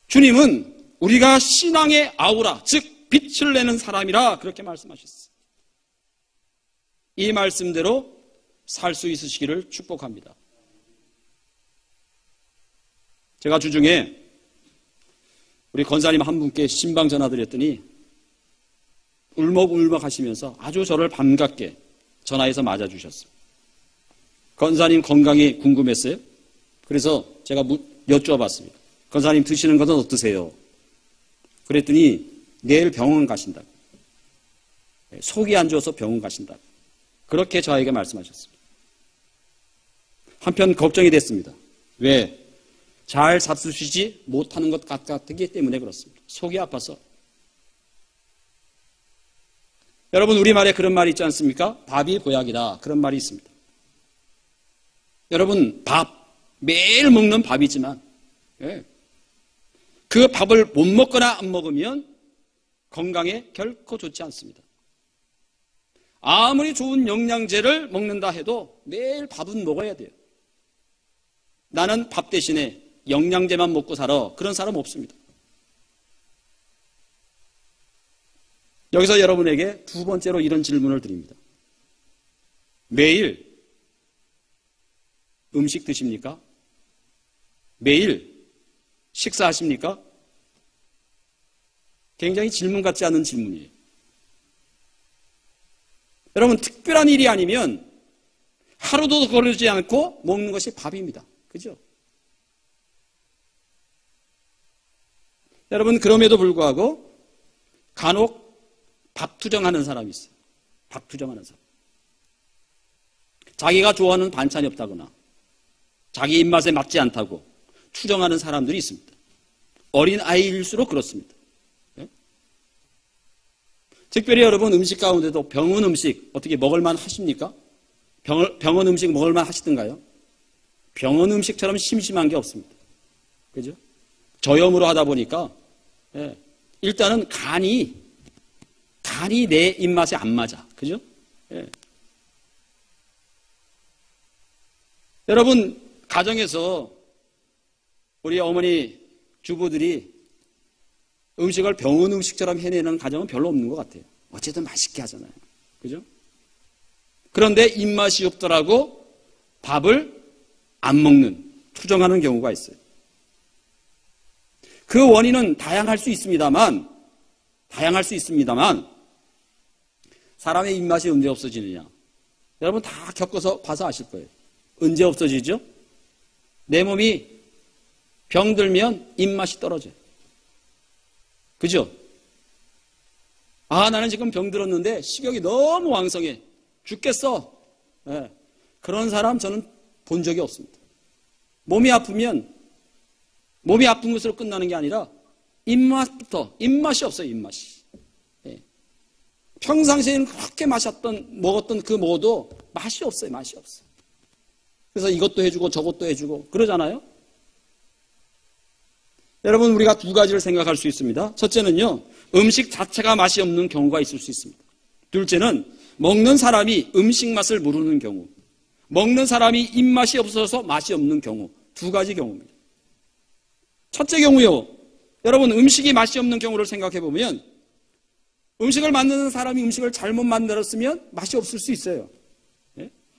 주님은 우리가 신앙의 아우라, 즉 빛을 내는 사람이라 그렇게 말씀하셨어요. 이 말씀대로 살 수 있으시기를 축복합니다. 제가 주중에 우리 권사님 한 분께 신방 전화드렸더니 울먹울먹 하시면서 아주 저를 반갑게 전화해서 맞아주셨어요. 권사님 건강이 궁금했어요. 그래서 제가 여쭤봤습니다. 권사님 드시는 것은 어떠세요? 그랬더니 내일 병원 가신다고. 속이 안 좋아서 병원 가신다고. 그렇게 저에게 말씀하셨습니다. 한편 걱정이 됐습니다. 왜? 잘 잡수시지 못하는 것 같기 때문에 그렇습니다. 속이 아파서. 여러분, 우리말에 그런 말이 있지 않습니까? 밥이 보약이다. 그런 말이 있습니다. 여러분, 매일 먹는 밥이지만 그 밥을 못 먹거나 안 먹으면 건강에 결코 좋지 않습니다. 아무리 좋은 영양제를 먹는다 해도 매일 밥은 먹어야 돼요. 나는 밥 대신에 영양제만 먹고 살아. 그런 사람 없습니다. 여기서 여러분에게 두 번째로 이런 질문을 드립니다. 매일 음식 드십니까? 매일 식사하십니까? 굉장히 질문 같지 않은 질문이에요. 여러분, 특별한 일이 아니면 하루도 거르지 않고 먹는 것이 밥입니다. 그죠? 여러분, 그럼에도 불구하고 간혹 밥 투정하는 사람이 있어요. 밥 투정하는 사람. 자기가 좋아하는 반찬이 없다거나 자기 입맛에 맞지 않다고 투정하는 사람들이 있습니다. 어린 아이일수록 그렇습니다. 네? 특별히 여러분, 음식 가운데도 병원 음식 어떻게 먹을만 하십니까? 병원 음식 먹을만 하시던가요? 병원 음식처럼 심심한 게 없습니다. 그죠? 저염으로 하다 보니까 일단은 간이 내 입맛에 안 맞아. 그죠? 여러분, 가정에서 우리 어머니 주부들이 음식을 병원 음식처럼 해내는 가정은 별로 없는 것 같아요. 어쨌든 맛있게 하잖아요. 그죠? 그런데 입맛이 없더라고 밥을 안 먹는, 투정하는 경우가 있어요. 그 원인은 다양할 수 있습니다만 사람의 입맛이 언제 없어지느냐? 여러분 다 겪어서 봐서 아실 거예요. 언제 없어지죠? 내 몸이 병들면 입맛이 떨어져요. 그죠? 나는 지금 병들었는데 식욕이 너무 왕성해. 죽겠어. 그런 사람 저는 본 적이 없습니다. 몸이 아프면 몸이 아픈 것으로 끝나는 게 아니라 입맛이 없어요. 입맛이. 평상시에는 그렇게 먹었던 그 뭐도 맛이 없어요. 맛이 없어. 그래서 이것도 해주고 저것도 해주고 그러잖아요. 여러분, 우리가 두 가지를 생각할 수 있습니다. 첫째는요, 음식 자체가 맛이 없는 경우가 있을 수 있습니다. 둘째는 먹는 사람이 음식 맛을 모르는 경우, 먹는 사람이 입맛이 없어서 맛이 없는 경우, 두 가지 경우입니다. 첫째 경우요, 여러분, 음식이 맛이 없는 경우를 생각해 보면 음식을 만드는 사람이 음식을 잘못 만들었으면 맛이 없을 수 있어요.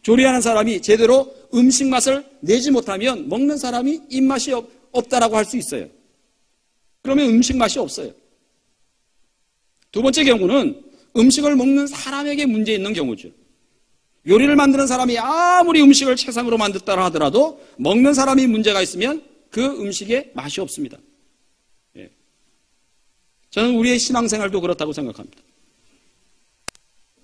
조리하는 사람이 제대로 음식 맛을 내지 못하면 먹는 사람이 입맛이 없다라고 할 수 있어요. 그러면 음식 맛이 없어요. 두 번째 경우는 음식을 먹는 사람에게 문제 있는 경우죠. 요리를 만드는 사람이 아무리 음식을 최상으로 만들었다 하더라도 먹는 사람이 문제가 있으면 그 음식에 맛이 없습니다. 예. 저는 우리의 신앙생활도 그렇다고 생각합니다.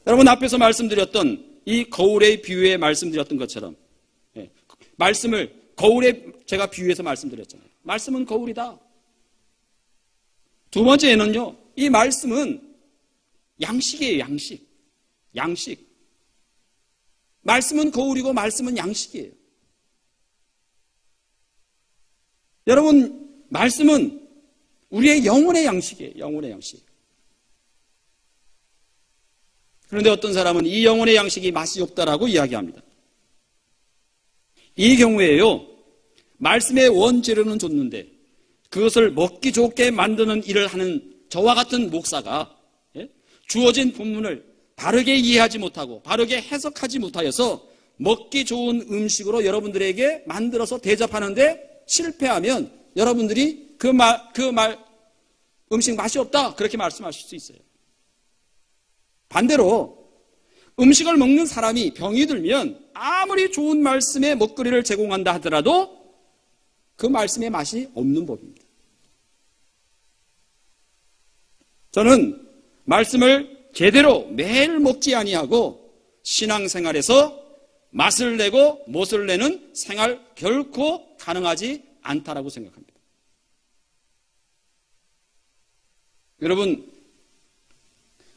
여러분 앞에서 말씀드렸던 이 거울의 비유에 말씀드렸던 것처럼 말씀을 거울에 제가 비유해서 말씀드렸잖아요. 말씀은 거울이다. 두 번째는요, 이 말씀은 양식이에요. 양식. 말씀은 거울이고 말씀은 양식이에요. 여러분, 말씀은 우리의 영혼의 양식이에요. 영혼의 양식. 그런데 어떤 사람은 이 영혼의 양식이 맛이 없다라고 이야기합니다. 이 경우에요, 말씀의 원재료는 줬는데 그것을 먹기 좋게 만드는 일을 하는 저와 같은 목사가 주어진 본문을 바르게 이해하지 못하고 바르게 해석하지 못하여서 먹기 좋은 음식으로 여러분들에게 만들어서 대접하는데 실패하면 여러분들이 그 음식 맛이 없다 그렇게 말씀하실 수 있어요. 반대로 음식을 먹는 사람이 병이 들면 아무리 좋은 말씀의 먹거리를 제공한다 하더라도 그 말씀의 맛이 없는 법입니다. 저는 말씀을 제대로 매일 먹지 아니하고 신앙생활에서 맛을 내고 못을 내는 생활 결코 가능하지 않다라고 생각합니다. 여러분,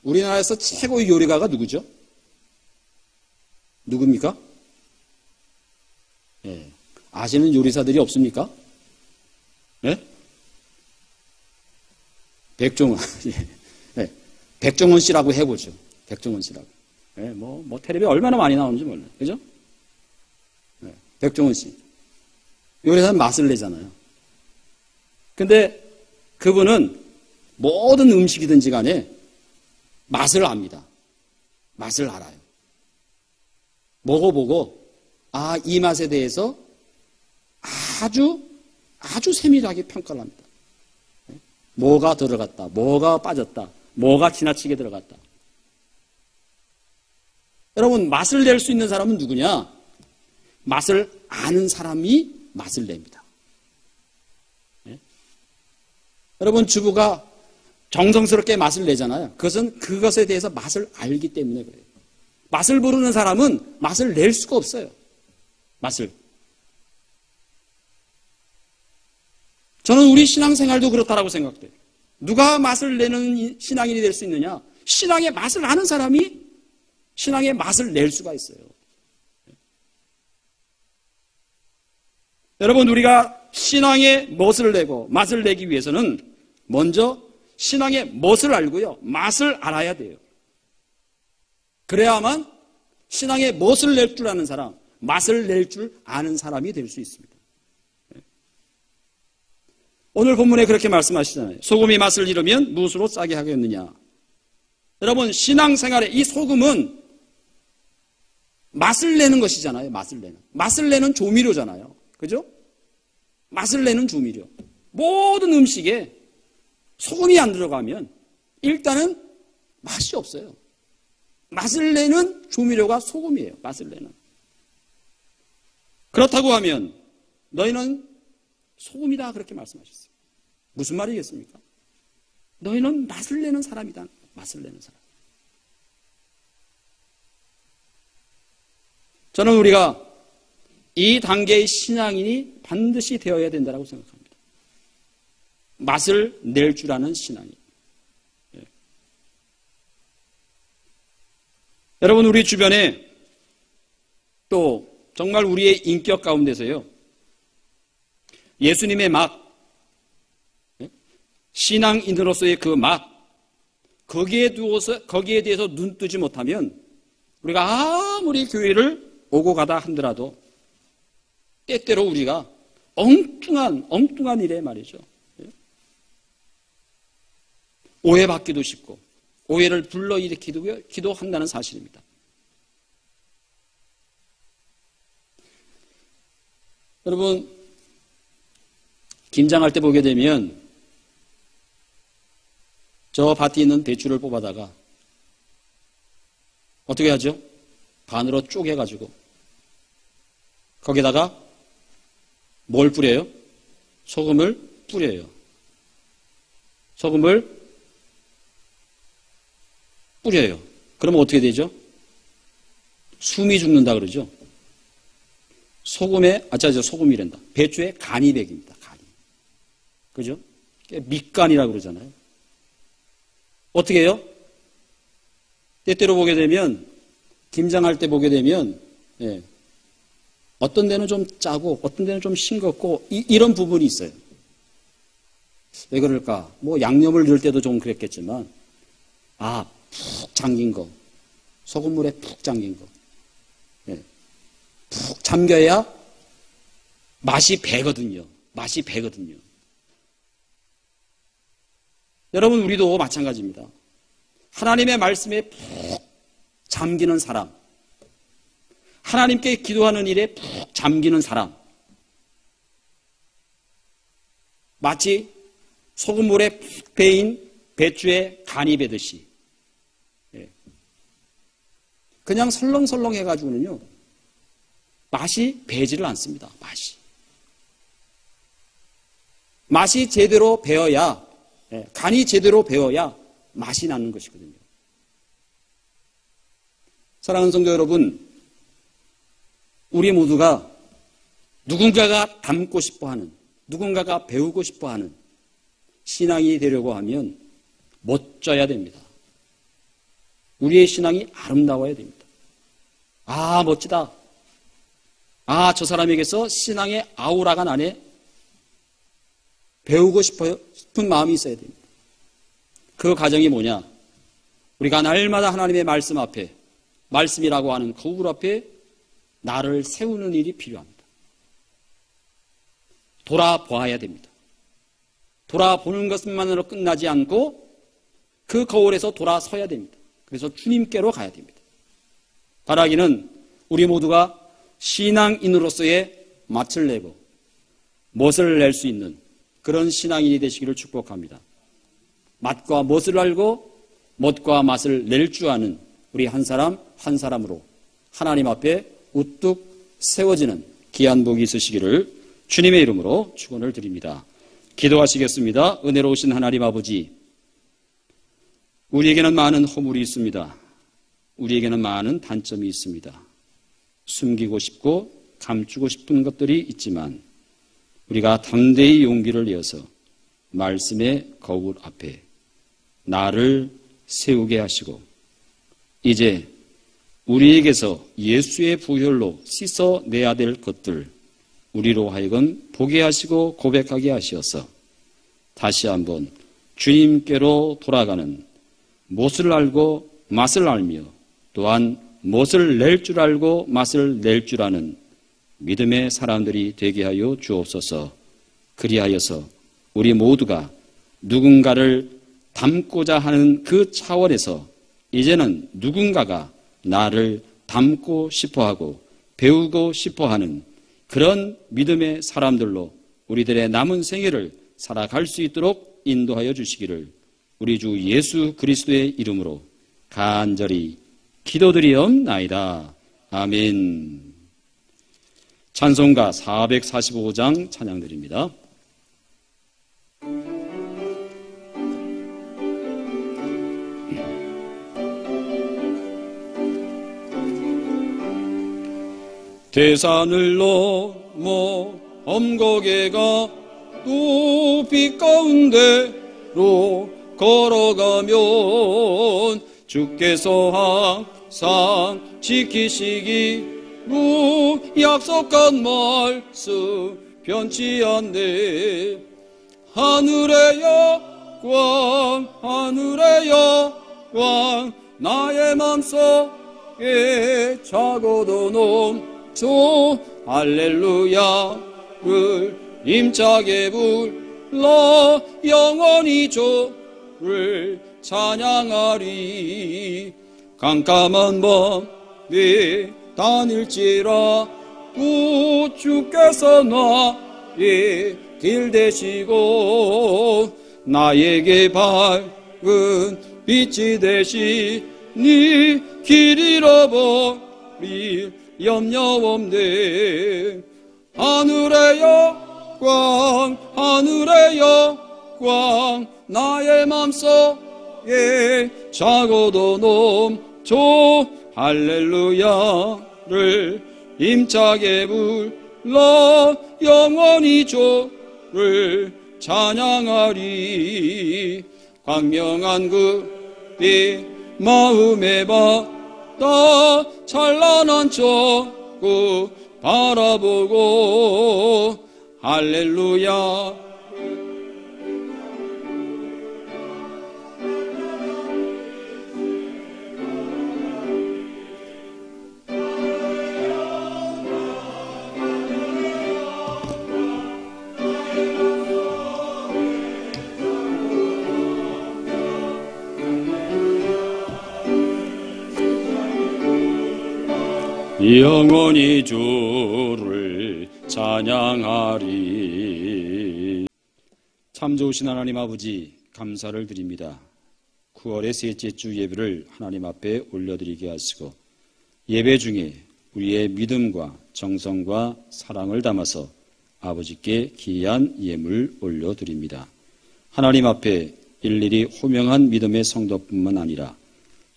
우리나라에서 최고의 요리가가 누구죠? 누굽니까? 예. 아시는 요리사들이 없습니까? 예? 백종원. 예. 백종원 씨라고 해보죠. 백종원 씨라고. 예, 뭐, 텔레비에 얼마나 많이 나오는지 몰라요. 그죠? 예. 백종원 씨. 요리사는 맛을 내잖아요. 근데 그분은 모든 음식이든지 간에 맛을 압니다. 맛을 알아요. 먹어보고, 이 맛에 대해서 아주 세밀하게 평가를 합니다. 뭐가 들어갔다, 뭐가 빠졌다, 뭐가 지나치게 들어갔다. 여러분, 맛을 낼 수 있는 사람은 누구냐? 맛을 아는 사람이 맛을 냅니다. 여러분, 주부가 정성스럽게 맛을 내잖아요. 그것은 그것에 대해서 맛을 알기 때문에 그래요. 맛을 모르는 사람은 맛을 낼 수가 없어요. 맛을. 저는 우리 신앙생활도 그렇다라고 생각돼요. 누가 맛을 내는 신앙인이 될 수 있느냐? 신앙의 맛을 아는 사람이 신앙의 맛을 낼 수가 있어요. 여러분, 우리가 신앙의 멋을 내고 맛을 내기 위해서는 먼저 신앙의 멋을 알고요, 맛을 알아야 돼요. 그래야만 신앙의 멋을 낼 줄 아는 사람, 맛을 낼 줄 아는 사람이 될 수 있습니다. 오늘 본문에 그렇게 말씀하시잖아요. 소금이 맛을 잃으면 무엇으로 짜게 하겠느냐. 여러분, 신앙생활의 이 소금은 맛을 내는 것이잖아요. 맛을 내는 조미료잖아요. 그죠? 맛을 내는 조미료. 모든 음식에 소금이 안 들어가면 일단은 맛이 없어요. 맛을 내는 조미료가 소금이에요. 맛을 내는. 그렇다고 하면 너희는 소금이다 그렇게 말씀하셨어요. 무슨 말이겠습니까? 너희는 맛을 내는 사람이다. 맛을 내는 사람. 저는 우리가 이 단계의 신앙인이 반드시 되어야 된다고 생각합니다. 맛을 낼 줄 아는 신앙인. 여러분, 우리 주변에 또 정말 우리의 인격 가운데서요, 예수님의 맛, 신앙인으로서의 그 맛, 거기에 대해서 눈 뜨지 못하면 우리가 아무리 교회를 오고 가다 한더라도 때때로 우리가 엉뚱한 일에 말이죠. 오해받기도 쉽고 오해를 불러일으키기도 한다는 사실입니다. 여러분, 김장할 때 보게 되면 저 밭에 있는 배추를 뽑아다가 어떻게 하죠? 반으로 쪼개가지고 거기다가 뭘 뿌려요? 소금을 뿌려요. 소금을 뿌려요. 그러면 어떻게 되죠? 숨이 죽는다 그러죠. 소금이란다. 배추의 간이 배깁니다. 간이. 그죠? 밑간이라고 그러잖아요. 어떻게 해요? 때때로 보게 되면, 김장할 때 보게 되면, 예, 어떤 데는 좀 짜고, 어떤 데는 좀 싱겁고, 이런 부분이 있어요. 왜 그럴까? 뭐 양념을 넣을 때도 좀 그랬겠지만, 푹 잠긴 거. 소금물에 푹 잠긴 거. 예, 푹 잠겨야 맛이 배거든요. 맛이 배거든요. 여러분, 우리도 마찬가지입니다. 하나님의 말씀에 푹 잠기는 사람, 하나님께 기도하는 일에 푹 잠기는 사람, 마치 소금물에 푹 배인 배추에 간이 배듯이 그냥 설렁설렁 해가지고는요 맛이 배지를 않습니다. 맛이 제대로 배어야, 간이 제대로 배어야 맛이 나는 것이거든요. 사랑하는 성도 여러분, 우리 모두가 누군가가 닮고 싶어하는, 누군가가 배우고 싶어하는 신앙이 되려고 하면 멋져야 됩니다. 우리의 신앙이 아름다워야 됩니다. 멋지다. 저 사람에게서 신앙의 아우라가 나네. 배우고 싶은 마음이 있어야 됩니다. 그 과정이 뭐냐? 우리가 날마다 하나님의 말씀 앞에, 말씀이라고 하는 거울 앞에 나를 세우는 일이 필요합니다. 돌아보아야 됩니다. 돌아보는 것만으로 끝나지 않고 그 거울에서 돌아서야 됩니다. 그래서 주님께로 가야 됩니다. 바라기는 우리 모두가 신앙인으로서의 맛을 내고 멋을 낼 수 있는 그런 신앙인이 되시기를 축복합니다. 맛과 멋을 알고 멋과 맛을 낼 줄 아는 우리 한 사람 한 사람으로 하나님 앞에 우뚝 세워지는 귀한 복이 있으시기를 주님의 이름으로 축원을 드립니다. 기도하시겠습니다. 은혜로우신 하나님 아버지, 우리에게는 많은 허물이 있습니다. 우리에게는 많은 단점이 있습니다. 숨기고 싶고 감추고 싶은 것들이 있지만 우리가 담대히 용기를 내어서 말씀의 거울 앞에 나를 세우게 하시고 이제 우리에게서 예수의 부혈로 씻어내야 될 것들 우리로 하여금 보게 하시고 고백하게 하시어서 다시 한번 주님께로 돌아가는 못을 알고 맛을 알며 또한 못을 낼 줄 알고 맛을 낼 줄 아는 믿음의 사람들이 되게 하여 주옵소서. 그리하여서 우리 모두가 누군가를 닮고자 하는 그 차원에서 이제는 누군가가 나를 닮고 싶어하고 배우고 싶어하는 그런 믿음의 사람들로 우리들의 남은 생애를 살아갈 수 있도록 인도하여 주시기를 우리 주 예수 그리스도의 이름으로 간절히 기도드리옵나이다. 아멘. 찬송가 445장 찬양드립니다. 대산을 넘어 엄곡에가 또 빛 가운데로 걸어가면 주께서 항상 지키시기로 약속한 말씀 변치 않네. 하늘의 영광 나의 맘속에 차고도 넘쳐 할렐루야를 힘차게 불러 영원히 주를 찬양하리. 깜깜한 밤에 다닐지라 주께서 나의 길 되시고 나에게 밝은 빛이 되시니 길 잃어버릴 염려 없네. 하늘의 영광 하늘의 영광 나의 맘속에 자고도 넘쳐 할렐루야를 힘차게 불러 영원히 주를 찬양하리. 광명한 그빛 마음에 받아 찬란한 천국 바라보고 할렐루야. 영원히 주를 찬양하리. 참 좋으신 하나님 아버지, 감사를 드립니다. 9월의 셋째 주 예배를 하나님 앞에 올려드리게 하시고 예배 중에 우리의 믿음과 정성과 사랑을 담아서 아버지께 귀한 예물 올려드립니다. 하나님 앞에 일일이 호명한 믿음의 성도뿐만 아니라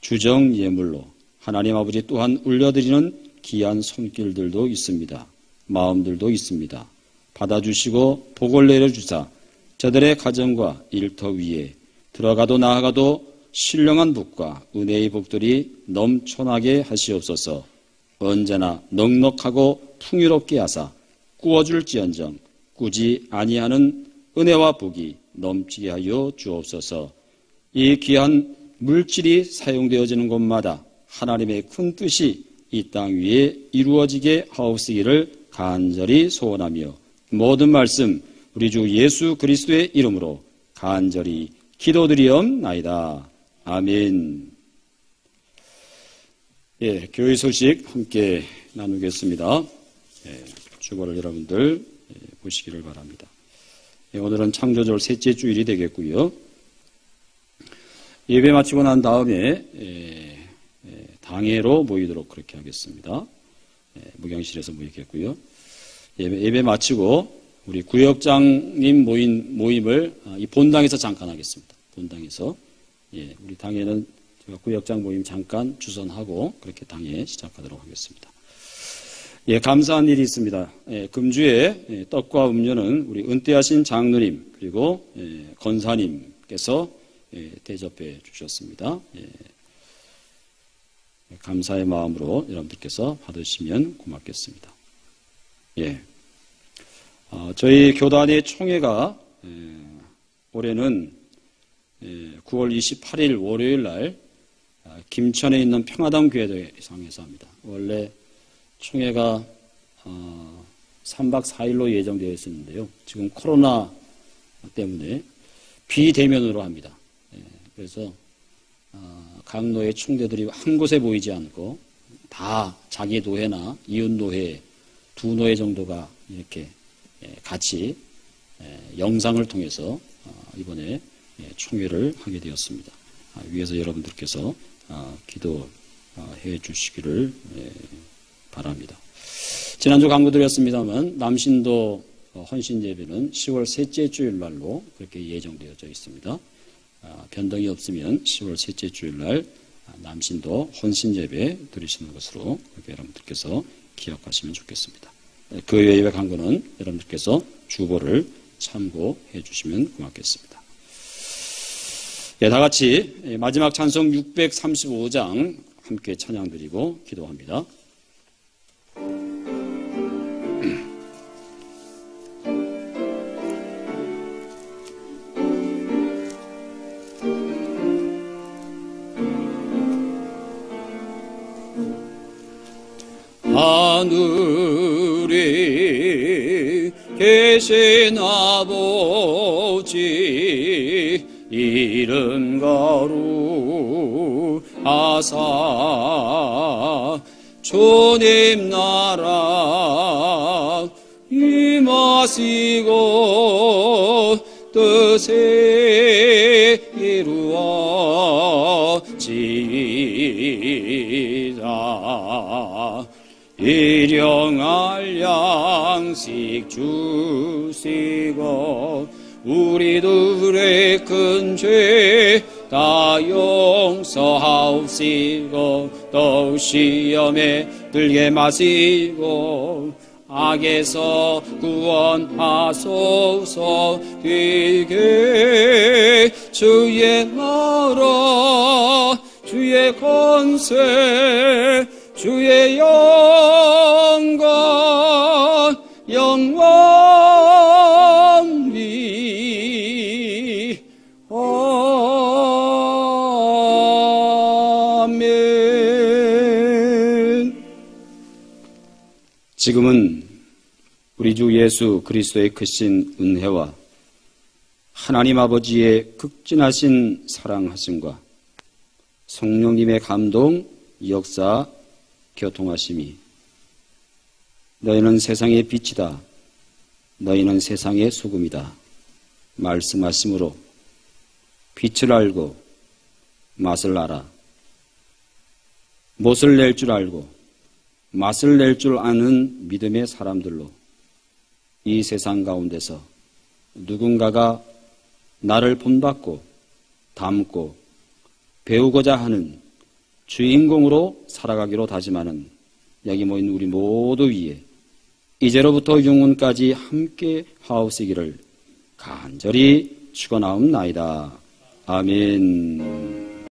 주정 예물로 하나님 아버지 또한 올려드리는 귀한 손길들도 있습니다. 마음들도 있습니다. 받아주시고 복을 내려주사 저들의 가정과 일터 위에 들어가도 나아가도 신령한 복과 은혜의 복들이 넘쳐나게 하시옵소서. 언제나 넉넉하고 풍요롭게 하사 꾸어줄지언정 꾸지 아니하는 은혜와 복이 넘치게 하여 주옵소서. 이 귀한 물질이 사용되어지는 곳마다 하나님의 큰 뜻이 이 땅 위에 이루어지게 하옵시기를 간절히 소원하며 모든 말씀 우리 주 예수 그리스도의 이름으로 간절히 기도드리옵나이다. 아멘. 예, 교회 소식 함께 나누겠습니다. 주보를 여러분들 보시기를 바랍니다. 오늘은 창조절 셋째 주일이 되겠고요. 예배 마치고 난 다음에 당회로 모이도록 그렇게 하겠습니다. 무경실에서 모이겠고요. 예배 마치고 우리 구역장님 모임을 이 본당에서 잠깐 하겠습니다. 본당에서. 우리 당회는 제가 구역장 모임 잠깐 주선하고 그렇게 당회 시작하도록 하겠습니다. 감사한 일이 있습니다. 금주에 떡과 음료는 우리 은퇴하신 장로님 그리고 권사님께서 대접해 주셨습니다. 감사의 마음으로 여러분들께서 받으시면 고맙겠습니다. 저희 교단의 총회가 올해는 9월 28일 월요일 날 김천에 있는 평화당교회에서 합니다. 원래 총회가 3박 4일로 예정되어 있었는데요. 지금 코로나 때문에 비대면으로 합니다. 그래서 각 노회 총대들이 한 곳에 모이지 않고 다 자기 노회나 이웃 노회 두 노회 정도가 이렇게 같이 영상을 통해서 이번에 총회를 하게 되었습니다. 위에서 여러분들께서 기도해 주시기를 바랍니다. 지난주 강조드렸습니다만 남신도 헌신 예배는 10월 셋째 주일 날로 그렇게 예정되어져 있습니다. 변동이 없으면 10월 셋째 주일 날 남신도 헌신 예배 드리시는 것으로 그렇게 여러분들께서 기억하시면 좋겠습니다. 그 예배 강구는 여러분들께서 주보를 참고해 주시면 고맙겠습니다. 다 같이 마지막 찬송 635장 함께 찬양드리고 기도합니다. 하늘에 계신 아버지 이름 거룩하사 주님 나라 임하시고 뜻에 이루어지리라. 일용할 양식 주시고 우리들의 큰 죄 다 용서하옵시고 또 시험에 들게 마시고 악에서 구원하소서. 되게 주의 나라 주의 권세 주의 영광 영원히 아멘. 지금은 우리 주 예수 그리스도의 크신 은혜와 하나님 아버지의 극진하신 사랑하심과 성령님의 감동, 역사, 교통하심이 너희는 세상의 빛이다. 너희는 세상의 소금이다. 말씀하심으로 빛을 알고 맛을 알아. 못을 낼 줄 알고 맛을 낼 줄 아는 믿음의 사람들로 이 세상 가운데서 누군가가 나를 본받고 닮고 배우고자 하는 주인공으로 살아가기로 다짐하는 여기 모인 우리 모두 위에 이제로부터 영원까지 함께 하옵시기를 간절히 축원하옵나이다. 아멘.